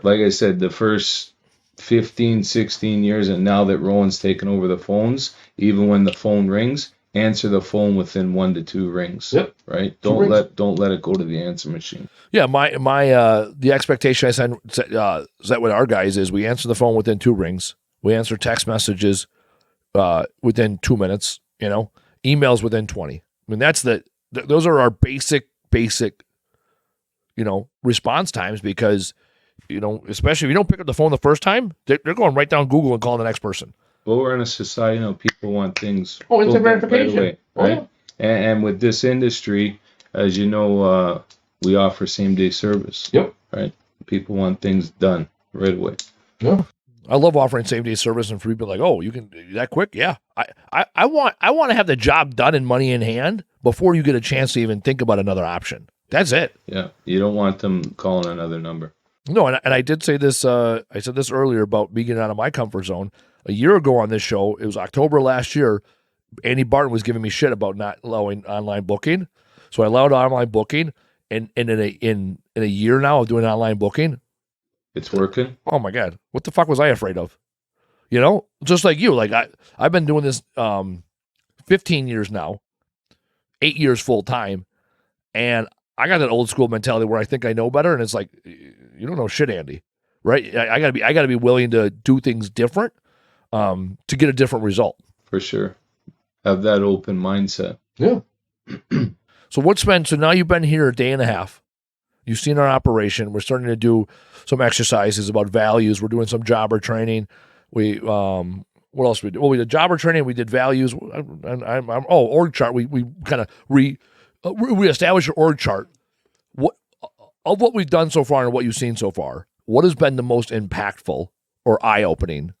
like I said, the first 15, 16 years, and now that Rowan's taken over the phones, even when the phone rings, answer the phone within 1 to 2 rings. Yep. Right? Don't let it go to the answer machine. Yeah, my the expectation I set with our guys is we answer the phone within 2 rings. We answer text messages within 2 minutes, emails within 20. I mean, those are our basic, response times because, especially if you don't pick up the phone the first time, they're going right down Google and calling the next person. Well, we're in a society now, people want things instant gratification. Right away, right? And with this industry, as you know, we offer same-day service. Yep. Right? People want things done right away. Yeah. I love offering same-day service, and for people like, oh, you can do that quick? Yeah. I want to have the job done and money in hand before you get a chance to even think about another option. That's it. Yeah. You don't want them calling another number. No, and I did say this, I said this earlier about me getting out of my comfort zone. A year ago on this show, it was October last year, Andy Barton was giving me shit about not allowing online booking. So I allowed online booking, and in a year now of doing online booking, it's working. Oh my God. What the fuck was I afraid of? Just like you, like I've been doing this 15 years now, 8 years full time, and I got that old school mentality where I think I know better, and it's like, you don't know shit, Andy, right? I gotta be willing to do things different to get a different result. For sure. Have that open mindset. Yeah. So now you've been here a day and a half. You've seen our operation. We're starting to do some exercises about values. We're doing some jobber training. We what else we did? Well, we did jobber training. We did values. Org chart. We kind of reestablished your org chart. What we've done so far and what you've seen so far. what has been the most impactful or eye-opening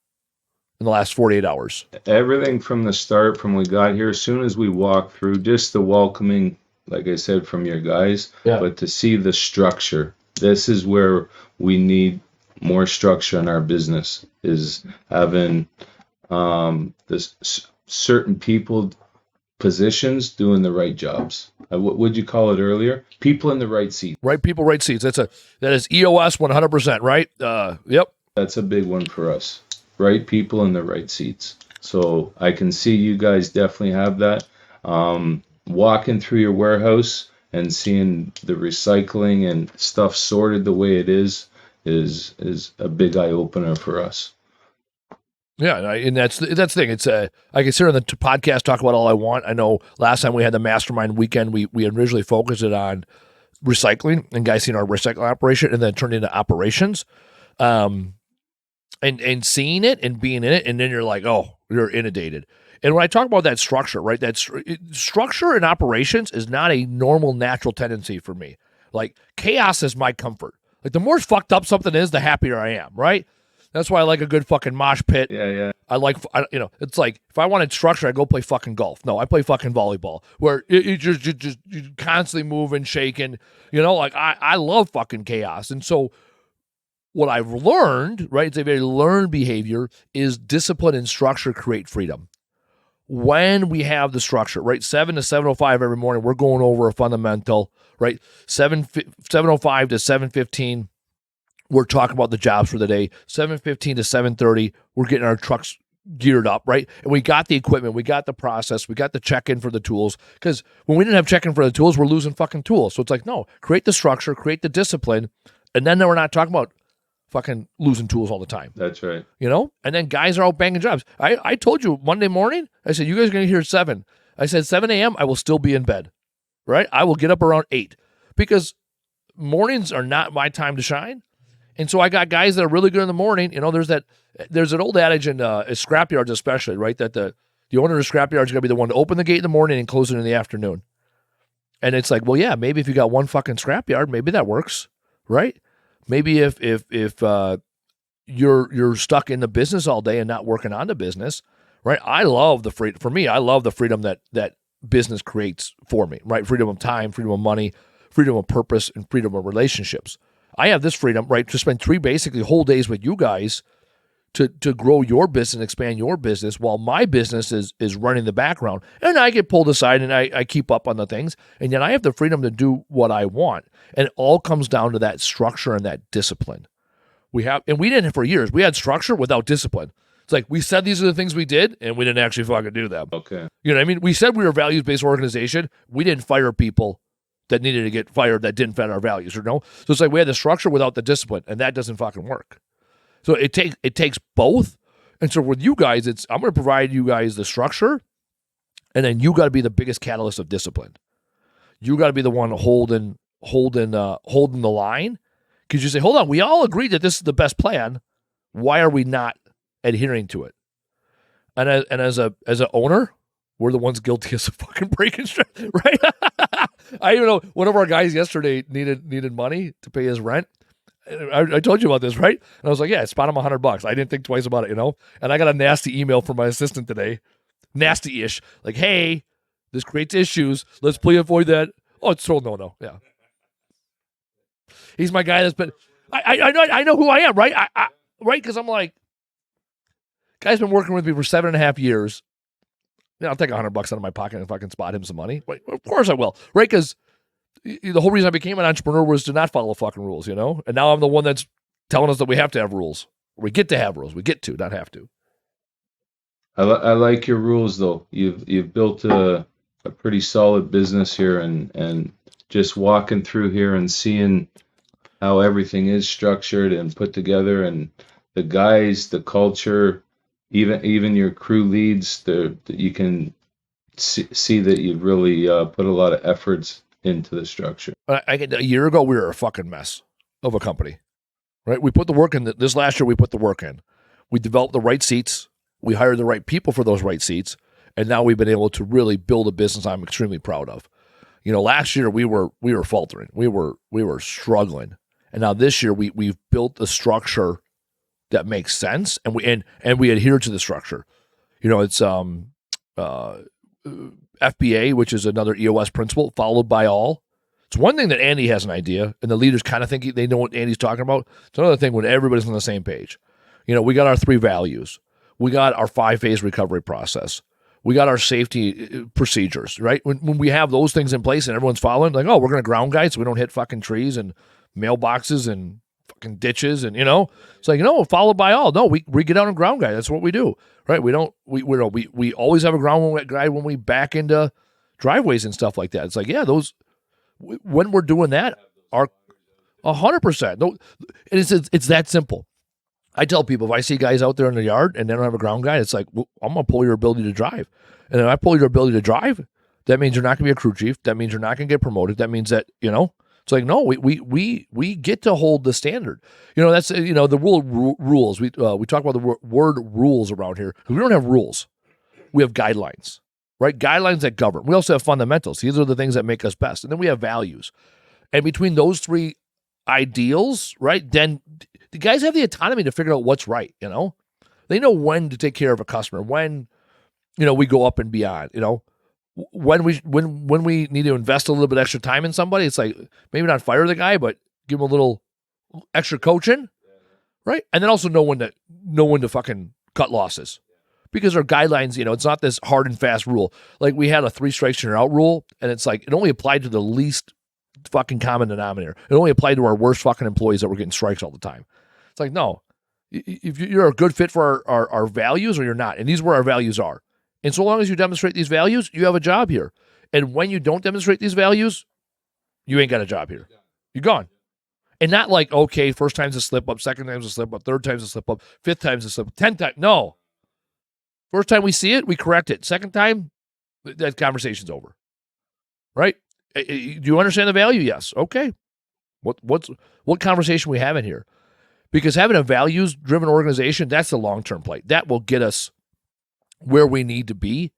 in the last 48 hours? Everything from the start, from we got here, as soon as we walked through, just the welcoming, like I said, from your guys, but to see the structure. This is where we need more structure in our business, is having this certain people, positions doing the right jobs. What would you call it earlier? People in the right seat. Right people, right seats. That is EOS 100%, right? Yep. That's a big one for us. Right people in the right seats. So I can see you guys definitely have that. Walking through your warehouse and seeing the recycling and stuff sorted the way it is a big eye opener for us. Yeah, and that's the thing. It's I can sit on the podcast, talk about all I want. I know last time we had the mastermind weekend, we originally focused it on recycling and guys seeing our recycling operation, and then turned into operations, and seeing it and being in it, and then you're like, oh, you're inundated. And when I talk about that structure, right, that structure in operations is not a normal, natural tendency for me. Like, chaos is my comfort. Like, the more fucked up something is, the happier I am, right? That's why I like a good fucking mosh pit. Yeah. It's like, if I wanted structure, I'd go play fucking golf. No, I play fucking volleyball, where you just constantly moving, shaking. Like, I love fucking chaos. And so what I've learned, right, it's a very learned behavior, is discipline and structure create freedom. When we have the structure, right, 7 to 7:05 every morning, we're going over a fundamental, right, 7:05 to 7:15, we're talking about the jobs for the day. 7:15 to 7:30, we're getting our trucks geared up, right? And we got the equipment, we got the process, we got the check-in for the tools. Because when we didn't have check-in for the tools, we're losing fucking tools. So it's like, no, create the structure, create the discipline, and then we're not talking about fucking losing tools all the time. That's right. And then guys are out banging jobs. I told you Monday morning, I said, you guys are going to hear 7. I said 7 a.m., I will still be in bed, right? I will get up around 8 because mornings are not my time to shine. And so I got guys that are really good in the morning. There's an old adage in scrapyards especially, right? That the owner of scrapyards is going to be the one to open the gate in the morning and close it in the afternoon. And it's like, well, yeah, maybe if you got one fucking scrapyard, maybe that works, right? Maybe if you're stuck in the business all day and not working on the business, right? I love the freedom. For me, I love the freedom that business creates for me, right? Freedom of time, freedom of money, freedom of purpose, and freedom of relationships. I have this freedom, right, to spend 3 basically whole days with you guys to grow your business, expand your business, while my business is running the background. And I get pulled aside and I keep up on the things. And yet I have the freedom to do what I want. And it all comes down to that structure and that discipline. We didn't for years. We had structure without discipline. It's like we said these are the things we did, and we didn't actually fucking do them. Okay. You know what I mean? We said we were a values-based organization. We didn't fire people that needed to get fired that didn't fit our values, So it's like we had the structure without the discipline, and that doesn't fucking work. So it takes both. And so with you guys, I'm going to provide you guys the structure, and then you got to be the biggest catalyst of discipline. You got to be the one holding the line, because you say, hold on, we all agreed that this is the best plan. Why are we not adhering to it? And as an owner, we're the ones guilty of fucking breaking shit, right? I even know one of our guys yesterday needed money to pay his rent. I told you about this, right? And I was like, yeah, spot him $100. I didn't think twice about it, And I got a nasty email from my assistant today, nasty-ish, like, hey, this creates issues. Let's please avoid that. Oh, it's so no. Yeah, he's my guy that's been. I know who I am, right? Right, because I'm like, guy's been working with me for 7.5 years. I'll take $100 out of my pocket if I can spot him some money. Wait, of course I will, right? Because the whole reason I became an entrepreneur was to not follow fucking rules, And now I'm the one that's telling us that we have to have rules. We get to have rules. We get to, not have to. I like your rules, though. You've built a pretty solid business here, and just walking through here and seeing how everything is structured and put together, and the guys, the culture, even your crew leads, you can see that you've really put a lot of efforts into the structure. A year ago, we were a fucking mess of a company, right? We put the work in. This last year, we put the work in. We developed the right seats. We hired the right people for those right seats. And now we've been able to really build a business I'm extremely proud of. Last year we were faltering. We were struggling. And now this year we've built a structure that makes sense, and we adhere to the structure. It's FBA, which is another EOS principle, followed by all. It's one thing that Andy has an idea, and the leaders kind of think they know what Andy's talking about. It's another thing when everybody's on the same page. We got our 3 values. We got our 5-phase recovery process. We got our safety procedures, right? When we have those things in place and everyone's following, like, oh, we're going to ground guide so we don't hit fucking trees and mailboxes and fucking ditches, and it's like, followed by all. No, we get out and ground guide. That's what we do, right? We always have a ground guide when we back into driveways and stuff like that. It's like, yeah, those when we're doing that are 100%. No, it's that simple. I tell people, if I see guys out there in the yard and they don't have a ground guide, it's like, well, I'm going to pull your ability to drive. And if I pull your ability to drive, that means you're not going to be a crew chief. That means you're not going to get promoted. That means that, it's like, no, we get to hold the standard. That's, the rules. We talk about the word rules around here. We don't have rules. We have guidelines, right? Guidelines that govern. We also have fundamentals. These are the things that make us best. And then we have values. And between those 3 ideals, right, then the guys have the autonomy to figure out what's right. They know when to take care of a customer, when, we go up and beyond, when we need to invest a little bit extra time in somebody. It's like, maybe not fire the guy, but give him a little extra coaching, right? And then also know when to fucking cut losses, because our guidelines, it's not this hard and fast rule. Like, we had a 3 strikes and you're out rule, and it's like, it only applied to the least fucking common denominator. It only applied to our worst fucking employees that were getting strikes all the time. It's like, no, if you're a good fit for our values, or you're not. And these are where our values are. And so long as you demonstrate these values, you have a job here. And when you don't demonstrate these values, you ain't got a job here. You're gone. And not like, okay, first time's a slip up, second time's a slip up, third time's a slip up, 5th time's a slip up, 10th time. No. First time we see it, we correct it. Second time, that conversation's over. Right? Do you understand the value? Yes. Okay. What conversation we having here? Because having a values-driven organization, that's the long-term play. That will get us where we need to be,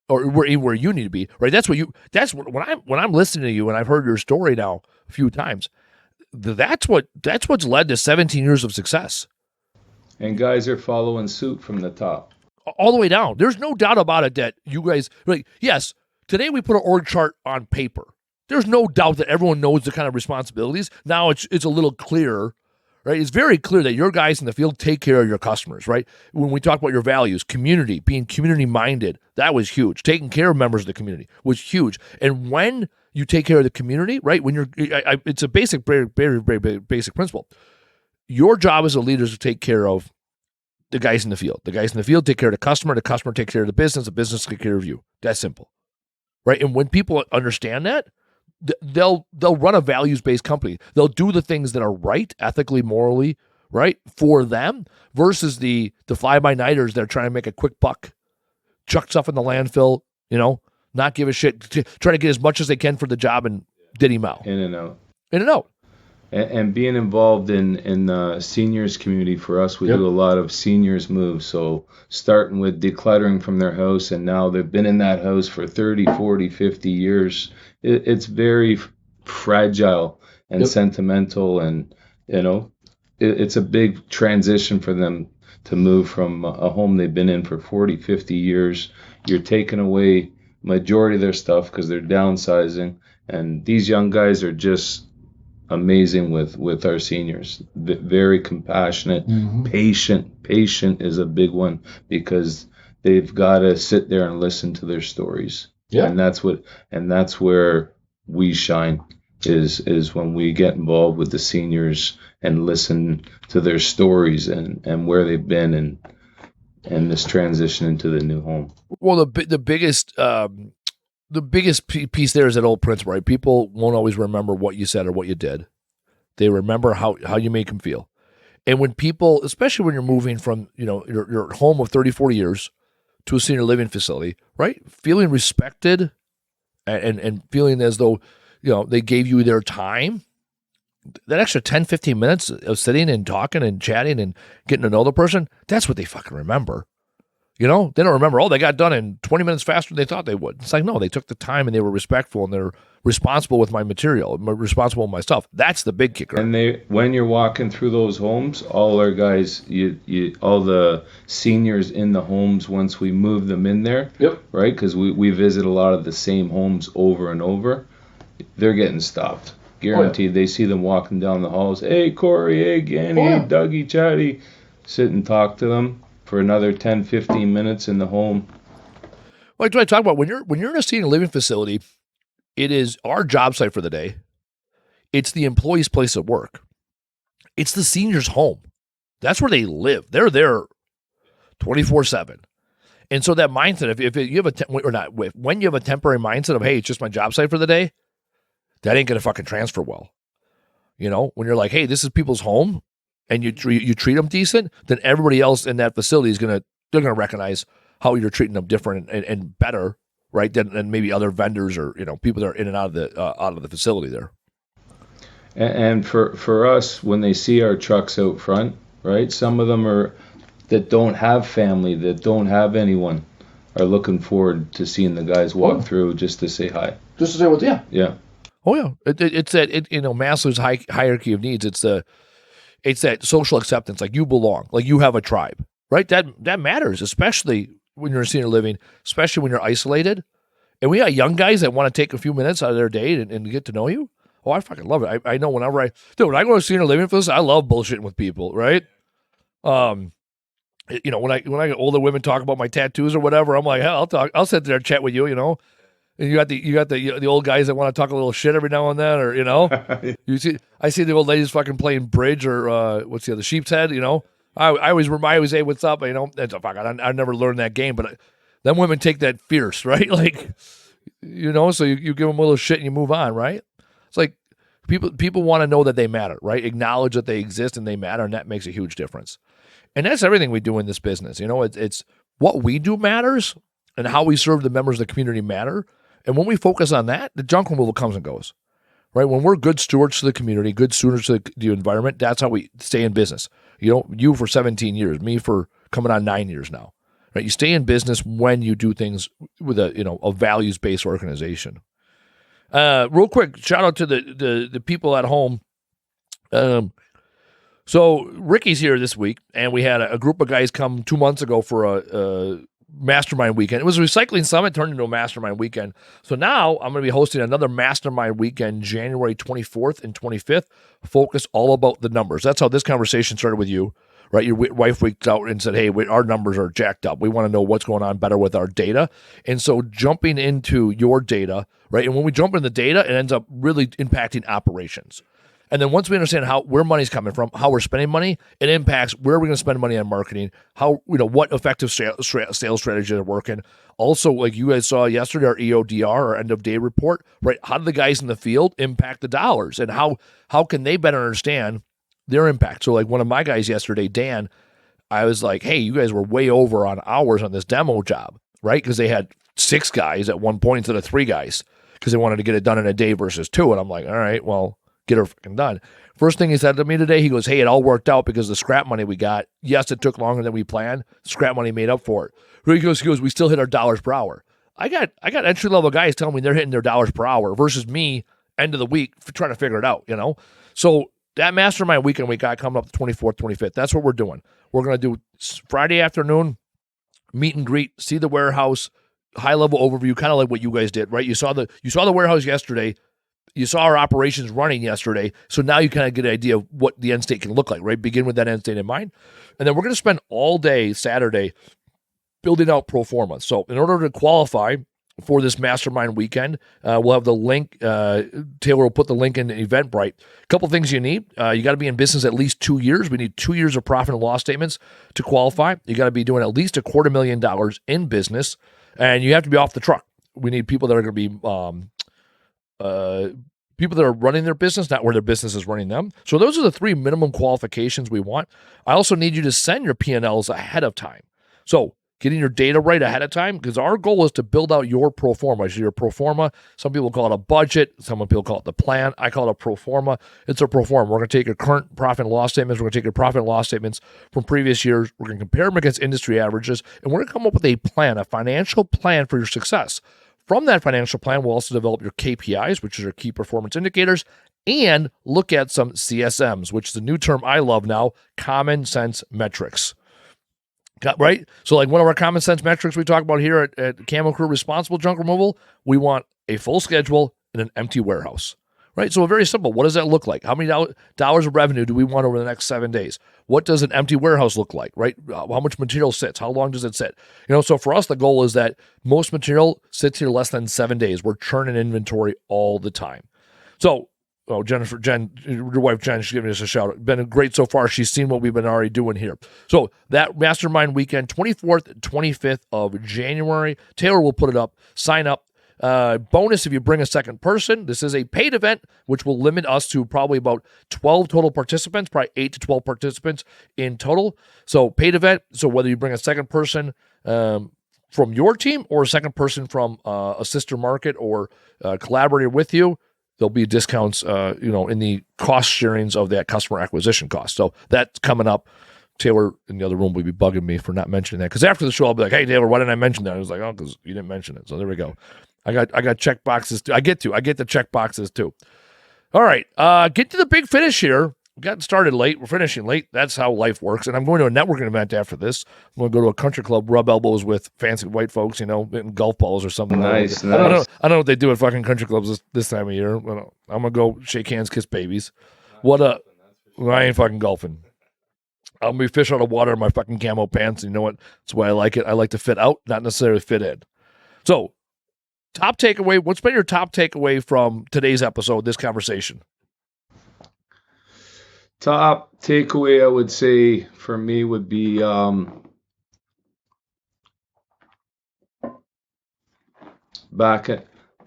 or where you need to be, right? When I'm listening to you, and I've heard your story now a few times, that's what's led to 17 years of success. And guys are following suit from the top, all the way down. There's no doubt about it that you guys, like, yes, today we put an org chart on paper. There's no doubt that everyone knows the kind of responsibilities. Now it's a little clearer. Right? It's very clear that your guys in the field take care of your customers, right? When we talk about your values, community, being community-minded, that was huge. Taking care of members of the community was huge. And when you take care of the community, right, it's a basic, very, very, very basic principle. Your job as a leader is to take care of the guys in the field. The guys in the field take care of the customer take care of the business take care of you. That's simple, right? And when people understand that, they'll run a values-based company. They'll do the things that are right, ethically, morally, right, for them, versus the fly-by-nighters that are trying to make a quick buck, chuck stuff in the landfill, not give a shit, try to get as much as they can for the job and diddy mow. in and out. In and out. And being involved in the seniors community, for us, we do a lot of seniors moves. So starting with decluttering from their house, and now they've been in that house for 30, 40, 50 years. It's very fragile and sentimental, and it's a big transition for them to move from a home they've been in for 40, 50 years. You're taking away majority of their stuff because they're downsizing, and these young guys are just amazing with our seniors. Very compassionate, patient is a big one, because they've got to sit there and listen to their stories. And that's where we shine, is when we get involved with the seniors and listen to their stories and where they've been and this transition into the new home. Well, the biggest piece there is that old principle, right? People won't always remember what you said or what you did. They remember how you make them feel. And when people, especially when you're moving from your home of 30, 40 years to a senior living facility, right? Feeling respected and feeling as though, they gave you their time, that extra 10, 15 minutes of sitting and talking and chatting and getting to know the person, that's what they fucking remember. They don't remember, oh, they got done in 20 minutes faster than they thought they would. It's like, no, they took the time and they were respectful and they're responsible with my material, responsible with my stuff. That's the big kicker. And when you're walking through those homes, all our guys, all the seniors in the homes, once we move them in there, yep, right? Because we visit a lot of the same homes over and over. They're getting stopped, guaranteed. They see them walking down the halls. Hey, Corey. Hey, Ganny. Hey, Dougie, Chatty. Sit and talk to them for another 10, 15 minutes in the home. Like what I talk about, when you're in a senior living facility, it is our job site for the day. It's the employee's place of work. It's the senior's home. That's where they live. They're there 24/7. And so that mindset, if you have when you have a temporary mindset of, hey, it's just my job site for the day, that ain't gonna fucking transfer well. When you're like, hey, this is people's home, and you treat them decent, then everybody else in that facility they're gonna recognize how you're treating them different and better, right? Than maybe other vendors or people that are in and out of the facility there. And for us, when they see our trucks out front, right? Some of them that don't have family, that don't have anyone, are looking forward to seeing the guys walk through just to say hi. Just to say what's Yeah. Oh yeah, it's that Maslow's hierarchy of needs. It's that social acceptance, like you belong, like you have a tribe, right? That matters, especially when you're in senior living, especially when you're isolated. And we got young guys that want to take a few minutes out of their day and get to know you. Oh, I fucking love it. I know when I go to senior living facilities, I love bullshitting with people, right? When I get older women talk about my tattoos or whatever, I'm like, hell, I'll sit there and chat with you, And you got the old guys that want to talk a little shit every now and then, or I see the old ladies fucking playing bridge or what's the other, sheep's head, I always say what's up, I never learned that game, but then women take that fierce, right? Like, so you give them a little shit and you move on, right? It's like people want to know that they matter, right? Acknowledge that they exist and they matter, and that makes a huge difference. And that's everything we do in this business. It's what we do matters, and how we serve the members of the community matter. And when we focus on that, the junk removal comes and goes, right? When we're good stewards to the community, good stewards to the environment, that's how we stay in business. You for 17 years, me for coming on 9 years now, right? You stay in business when you do things with a values-based organization. Real quick, shout out to the people at home. So Ricky's here this week, and we had a group of guys come 2 months ago for a mastermind weekend. It was a recycling summit turned into a mastermind weekend. So now I'm going to be hosting another mastermind weekend, January 24th and 25th, focus all about the numbers. That's how this conversation started with you, right? Your wife reached out and said, hey, our numbers are jacked up. We want to know what's going on better with our data. And so jumping into your data, right? And when we jump into the data, it ends up really impacting operations. And then once we understand where money's coming from, how we're spending money, it impacts where we're going to spend money on marketing, how, what effective sales strategies are working. Also, like you guys saw yesterday, our EODR, our end of day report, right? How do the guys in the field impact the dollars, and how can they better understand their impact? So like one of my guys yesterday, Dan, I was like, hey, you guys were way over on hours on this demo job, right? Because they had 6 guys at one point instead of 3 guys because they wanted to get it done in a day versus 2. And I'm like, all right, well, get her fucking done. First thing he said to me today, he goes, hey, it all worked out because the scrap money we got, yes, it took longer than we planned. Scrap money made up for it. He goes, we still hit our dollars per hour. I got entry-level guys telling me they're hitting their dollars per hour versus me end of the week trying to figure it out, So that mastermind weekend we got coming up the 24th, 25th, that's what we're doing. We're going to do Friday afternoon, meet and greet, see the warehouse, high-level overview, kind of like what you guys did, right? You saw the warehouse yesterday. You saw our operations running yesterday, so now you kind of get an idea of what the end state can look like, right? Begin with that end state in mind. And then we're going to spend all day Saturday building out pro forma. So in order to qualify for this mastermind weekend, we'll have the link. Taylor will put the link in Eventbrite. A couple things you need. You got to be in business at least 2 years. We need 2 years of profit and loss statements to qualify. You got to be doing at least $250,000 in business, and you have to be off the truck. We need people that are going to be people that are running their business, not where their business is running them. So those are the 3 minimum qualifications we want. I also need you to send your P&Ls ahead of time. So getting your data right ahead of time, because our goal is to build out your pro forma. So your pro forma, some people call it a budget, some people call it the plan. I call it a pro forma. It's a pro forma. We're going to take your current profit and loss statements. We're going to take your profit and loss statements from previous years. We're going to compare them against industry averages, and we're going to come up with a plan, a financial plan for your success. From that financial plan, we'll also develop your KPIs, which is your key performance indicators, and look at some CSMs, which is a new term I love now, common sense metrics. Right? So like one of our common sense metrics we talk about here at Camo Crew Responsible Junk Removal, we want a full schedule and an empty warehouse. Right? So very simple. What does that look like? How many dollars of revenue do we want over the next 7 days? What does an empty warehouse look like? Right? How much material sits? How long does it sit? So for us, the goal is that most material sits here less than 7 days. We're churning inventory all the time. So, Jen, your wife Jen, she's giving us a shout out. Been great so far. She's seen what we've been already doing here. So that mastermind weekend, 24th, 25th of January. Taylor will put it up. Sign up. Bonus if you bring a second person. This is a paid event, which will limit us to probably about 12 total participants, probably 8 to 12 participants in total. So paid event. So whether you bring a second person from your team or a second person from a sister market or a collaborator with you, there'll be discounts, in the cost sharings of that customer acquisition cost. So that's coming up. Taylor in the other room will be bugging me for not mentioning that, because after the show I'll be like, "Hey Taylor, why didn't I mention that?" I was like, "Oh, because you didn't mention it." So there we go. I got check boxes too. I get the check boxes too. All right, get to the big finish here. We got started late. We're finishing late. That's how life works. And I'm going to a networking event after this. I'm going to go to a country club, rub elbows with fancy white folks, hitting golf balls or something. Nice. I don't know what they do at fucking country clubs this time of year. I'm going to go shake hands, kiss babies. I ain't fucking golfing. I'll be fish out of water in my fucking camo pants. And you know what? That's the way I like it. I like to fit out, not necessarily fit in. So, top takeaway. What's been your top takeaway from today's episode, this conversation? Top takeaway, I would say, for me would be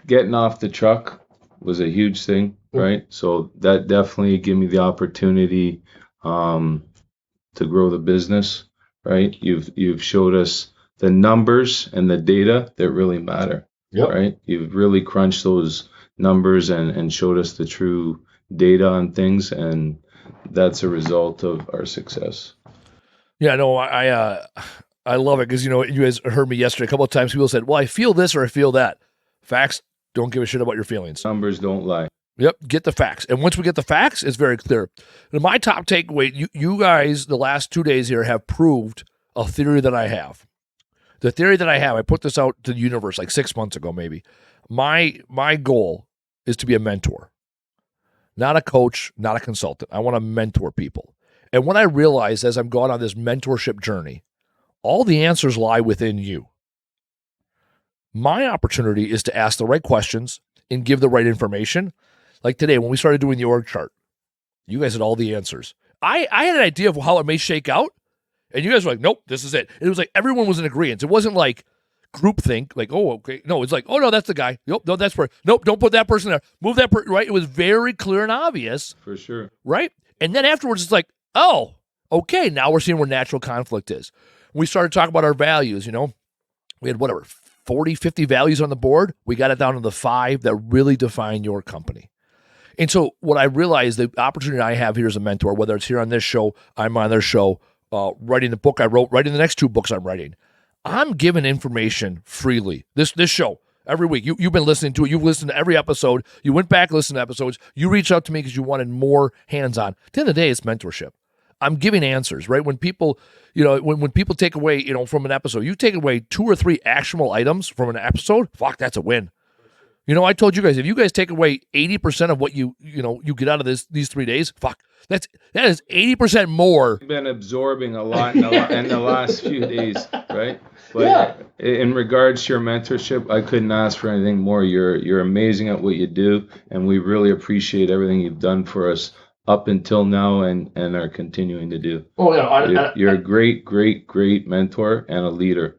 getting off the truck was a huge thing, right? So that definitely gave me the opportunity to grow the business, right? You've showed us the numbers and the data that really matter, right? You've really crunched those numbers and showed us the true data on things, and that's a result of our success. Yeah, no, I love it because, you guys heard me yesterday a couple of times. People said, well, I feel this or I feel that. Facts don't give a shit about your feelings. Numbers don't lie. Yep, get the facts. And once we get the facts, it's very clear. And my top takeaway, you guys, the last 2 days here have proved a theory that I have. The theory that I have, I put this out to the universe like 6 months ago maybe. My goal is to be a mentor. Not a coach, not a consultant. I want to mentor people. And when I realized as I've gone on this mentorship journey, all the answers lie within you. My opportunity is to ask the right questions and give the right information. Like today, when we started doing the org chart, you guys had all the answers. I had an idea of how it may shake out, and you guys were like, nope, this is it. And it was like everyone was in agreement. It wasn't like groupthink, like, oh, okay. No, it's like, oh, no, that's the guy. Nope, no, that's for. Nope, don't put that person there. Move that person, right? It was very clear and obvious. For sure. Right? And then afterwards, it's like, oh, okay, now we're seeing where natural conflict is. We started talking about our values, We had 40, 50 values on the board. We got it down to the 5 that really define your company. And so what I realized, the opportunity I have here as a mentor, whether it's here on this show, I'm on their show, writing the book I wrote, writing the next 2 books I'm writing, I'm giving information freely. This show, every week, you've been listening to it. You've listened to every episode. You went back, listened to episodes. You reached out to me because you wanted more hands-on. At the end of the day, it's mentorship. I'm giving answers, right? When people, when people take away, from an episode, you take away 2 or 3 actionable items from an episode, fuck, that's a win. I told you guys, if you guys take away 80% of what you get out of these 3 days, fuck, that is 80% more. You've been absorbing a lot in the last few days, right? But in regards to your mentorship, I couldn't ask for anything more. You're amazing at what you do, and we really appreciate everything you've done for us up until now and are continuing to do. Oh yeah, you're a great, great, great mentor and a leader,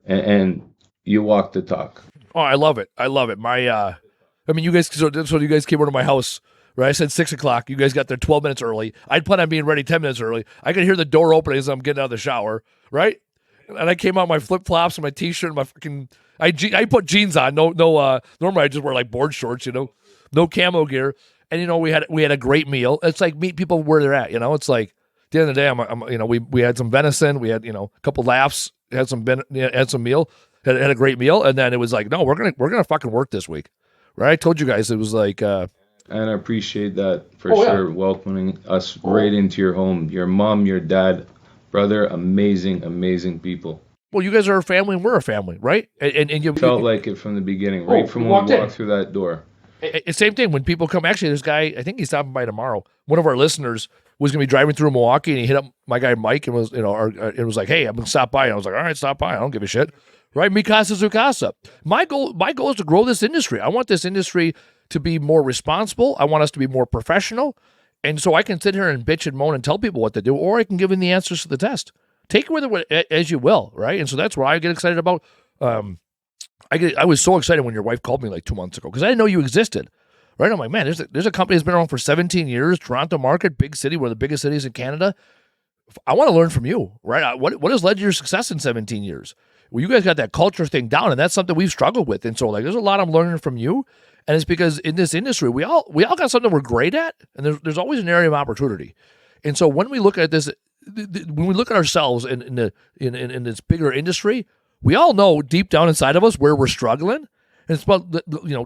and you walk the talk. Oh, I love it. I love it. You guys, so you guys came over to my house, right? I said 6 o'clock. You guys got there 12 minutes early. I'd plan on being ready 10 minutes early. I could hear the door opening as I'm getting out of the shower, right? And I came out in my flip flops and my t-shirt and my fucking. I put jeans on. No. Normally I just wear like board shorts. No camo gear. And we had a great meal. It's like meet people where they're at. It's like at the end of the day, we had some venison. We had a couple laughs. Had some meal. Had a great meal. And then it was like, no, we're gonna fucking work this week, right? I told you guys it was like. And I appreciate that for sure. Yeah. Welcoming us right into your home. Your mom, your dad, brother, amazing people. Well, you guys are a family and we're a family, right? And you felt like it from the beginning, right from when we walked through that door. Same thing when people come. Actually, this guy, I think he's stopping by tomorrow. One of our listeners was going to be driving through Milwaukee, and he hit up my guy Mike and was, it was like, hey, I'm going to stop by. And I was like, all right, stop by. I don't give a shit. Right? Mi casa su casa. My goal is to grow this industry. I want this industry to be more responsible. I want us to be more professional. And so I can sit here and bitch and moan and tell people what to do, or I can give them the answers to the test. Take it with it as you will, right? And so that's where I get excited about. I was so excited when your wife called me like 2 months ago because I didn't know you existed, right? I'm like, man, there's a company that's been around for 17 years, Toronto market, big city, one of the biggest cities in Canada. I want to learn from you, right? What has led to your success in 17 years? Well, you guys got that culture thing down, and that's something we've struggled with. And so, like, there's a lot I'm learning from you, and it's because in this industry, we all got something we're great at, and there's always an area of opportunity. And so when we look at this, when we look at ourselves in this bigger industry, we all know deep down inside of us where we're struggling. And it's about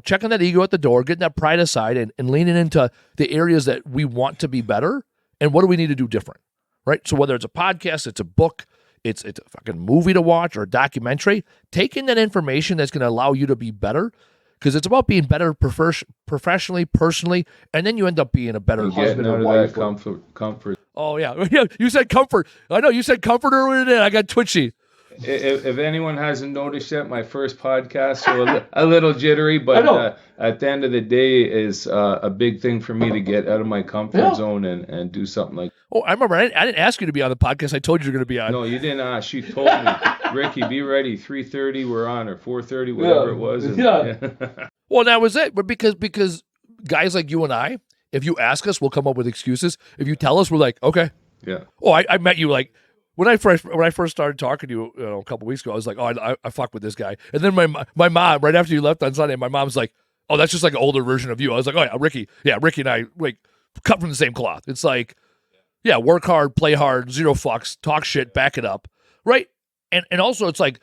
checking that ego at the door, getting that pride aside, and leaning into the areas that we want to be better, and what do we need to do different, right? So whether it's a podcast, it's a book, it's a fucking movie to watch or a documentary, taking that information that's going to allow you to be better, because it's about being better professionally, personally, and then you end up being a better husband or wife. Comfort. Oh, yeah. You said comfort. I know. You said comfort earlier today. I got twitchy. If anyone hasn't noticed yet, my first podcast, so a little jittery, but at the end of the day is a big thing for me to get out of my comfort zone and do something like that. Oh, I remember. I didn't ask you to be on the podcast. I told you you're going to be on. No, you didn't ask. You told me, Ricky, be ready. 3:30 we're on, or 4:30, whatever it was. And, Well, that was it. But because guys like you and I, if you ask us, we'll come up with excuses. If you tell us, we're like, okay. Yeah. Oh, I met you like. When I first started talking to you, a couple weeks ago, I was like, oh, I fuck with this guy. And then my mom, right after you left on Sunday, my mom's like, oh, that's just like an older version of you. I was like, oh, yeah, Ricky and I, like, cut from the same cloth. It's like, yeah, work hard, play hard, zero fucks, talk shit, back it up, right? And also, it's like,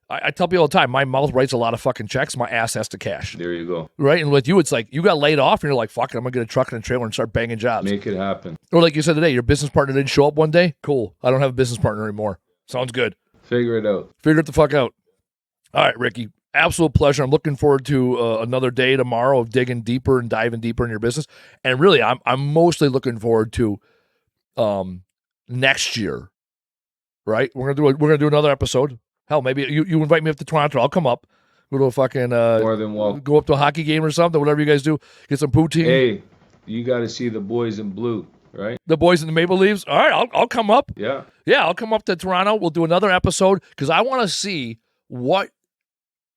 I tell people all the time, my mouth writes a lot of fucking checks, my ass has to cash. There you go. Right? And with you, it's like, you got laid off, and you're like, fuck it, I'm going to get a truck and a trailer and start banging jobs. Make it happen. Or like you said today, your business partner didn't show up one day? Cool. I don't have a business partner anymore. Sounds good. Figure it out. Figure it the fuck out. All right, Ricky. Absolute pleasure. I'm looking forward to another day tomorrow of digging deeper and diving deeper in your business. And really, I'm mostly looking forward to next year. Right? We're gonna do another episode. Hell, maybe you invite me up to Toronto. I'll come up. Go to a fucking more than welcome. Go up to a hockey game or something. Whatever you guys do. Get some poutine. Hey, you got to see the boys in blue. Right? The boys in the Maple Leaves. All right, I'll come up. Yeah, I'll come up to Toronto. We'll do another episode because I want to see what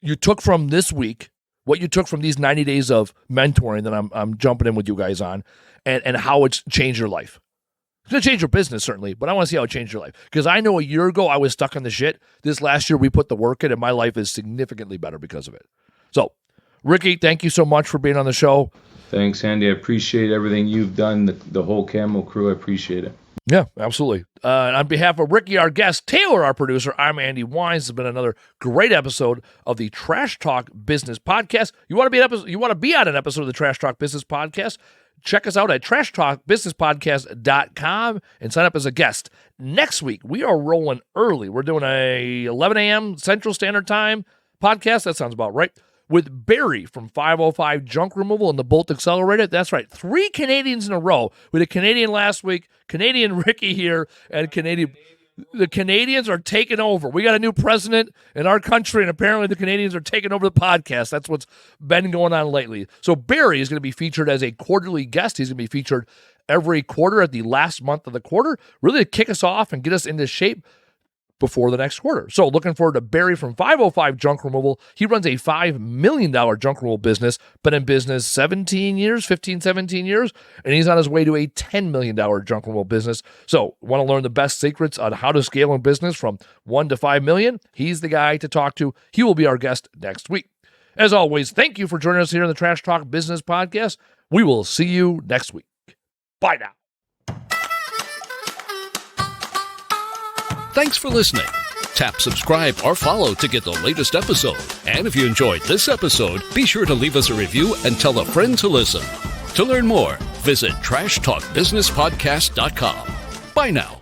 you took from this week, what you took from these 90 days of mentoring that I'm jumping in with you guys on, and how it's changed your life. It's going to change your business, certainly, but I want to see how it changed your life. Because I know a year ago I was stuck on the shit. This last year we put the work in, and my life is significantly better because of it. So, Ricky, thank you so much for being on the show. Thanks, Andy. I appreciate everything you've done, the whole Camo crew. I appreciate it. Yeah, absolutely. And on behalf of Ricky, our guest, Taylor, our producer, I'm Andy Weins. This has been another great episode of the Trash Talk Business Podcast. You want to be on an episode of the Trash Talk Business Podcast? Check us out at trashtalkbusinesspodcast.com and sign up as a guest. Next week, we are rolling early. We're doing a 11 a.m. Central Standard Time podcast. That sounds about right. With Barry from 505 Junk Removal and the Bolt Accelerator. That's right. 3 Canadians in a row. We had a Canadian last week, Canadian Ricky here, and the Canadians are taking over. We got a new president in our country, and apparently the Canadians are taking over the podcast. That's what's been going on lately. So Barry is going to be featured as a quarterly guest. He's going to be featured every quarter at the last month of the quarter, really to kick us off and get us into shape before the next quarter. So looking forward to Barry from 505 Junk Removal. He runs a $5 million junk removal business, been in business 17 years, and he's on his way to a $10 million junk removal business. So want to learn the best secrets on how to scale in business from 1 to 5 million? He's the guy to talk to. He will be our guest next week. As always, thank you for joining us here in the Trash Talk Business Podcast. We will see you next week. Bye now. Thanks for listening. Tap subscribe or follow to get the latest episode. And if you enjoyed this episode, be sure to leave us a review and tell a friend to listen. To learn more, visit trashtalkbusinesspodcast.com. Bye now.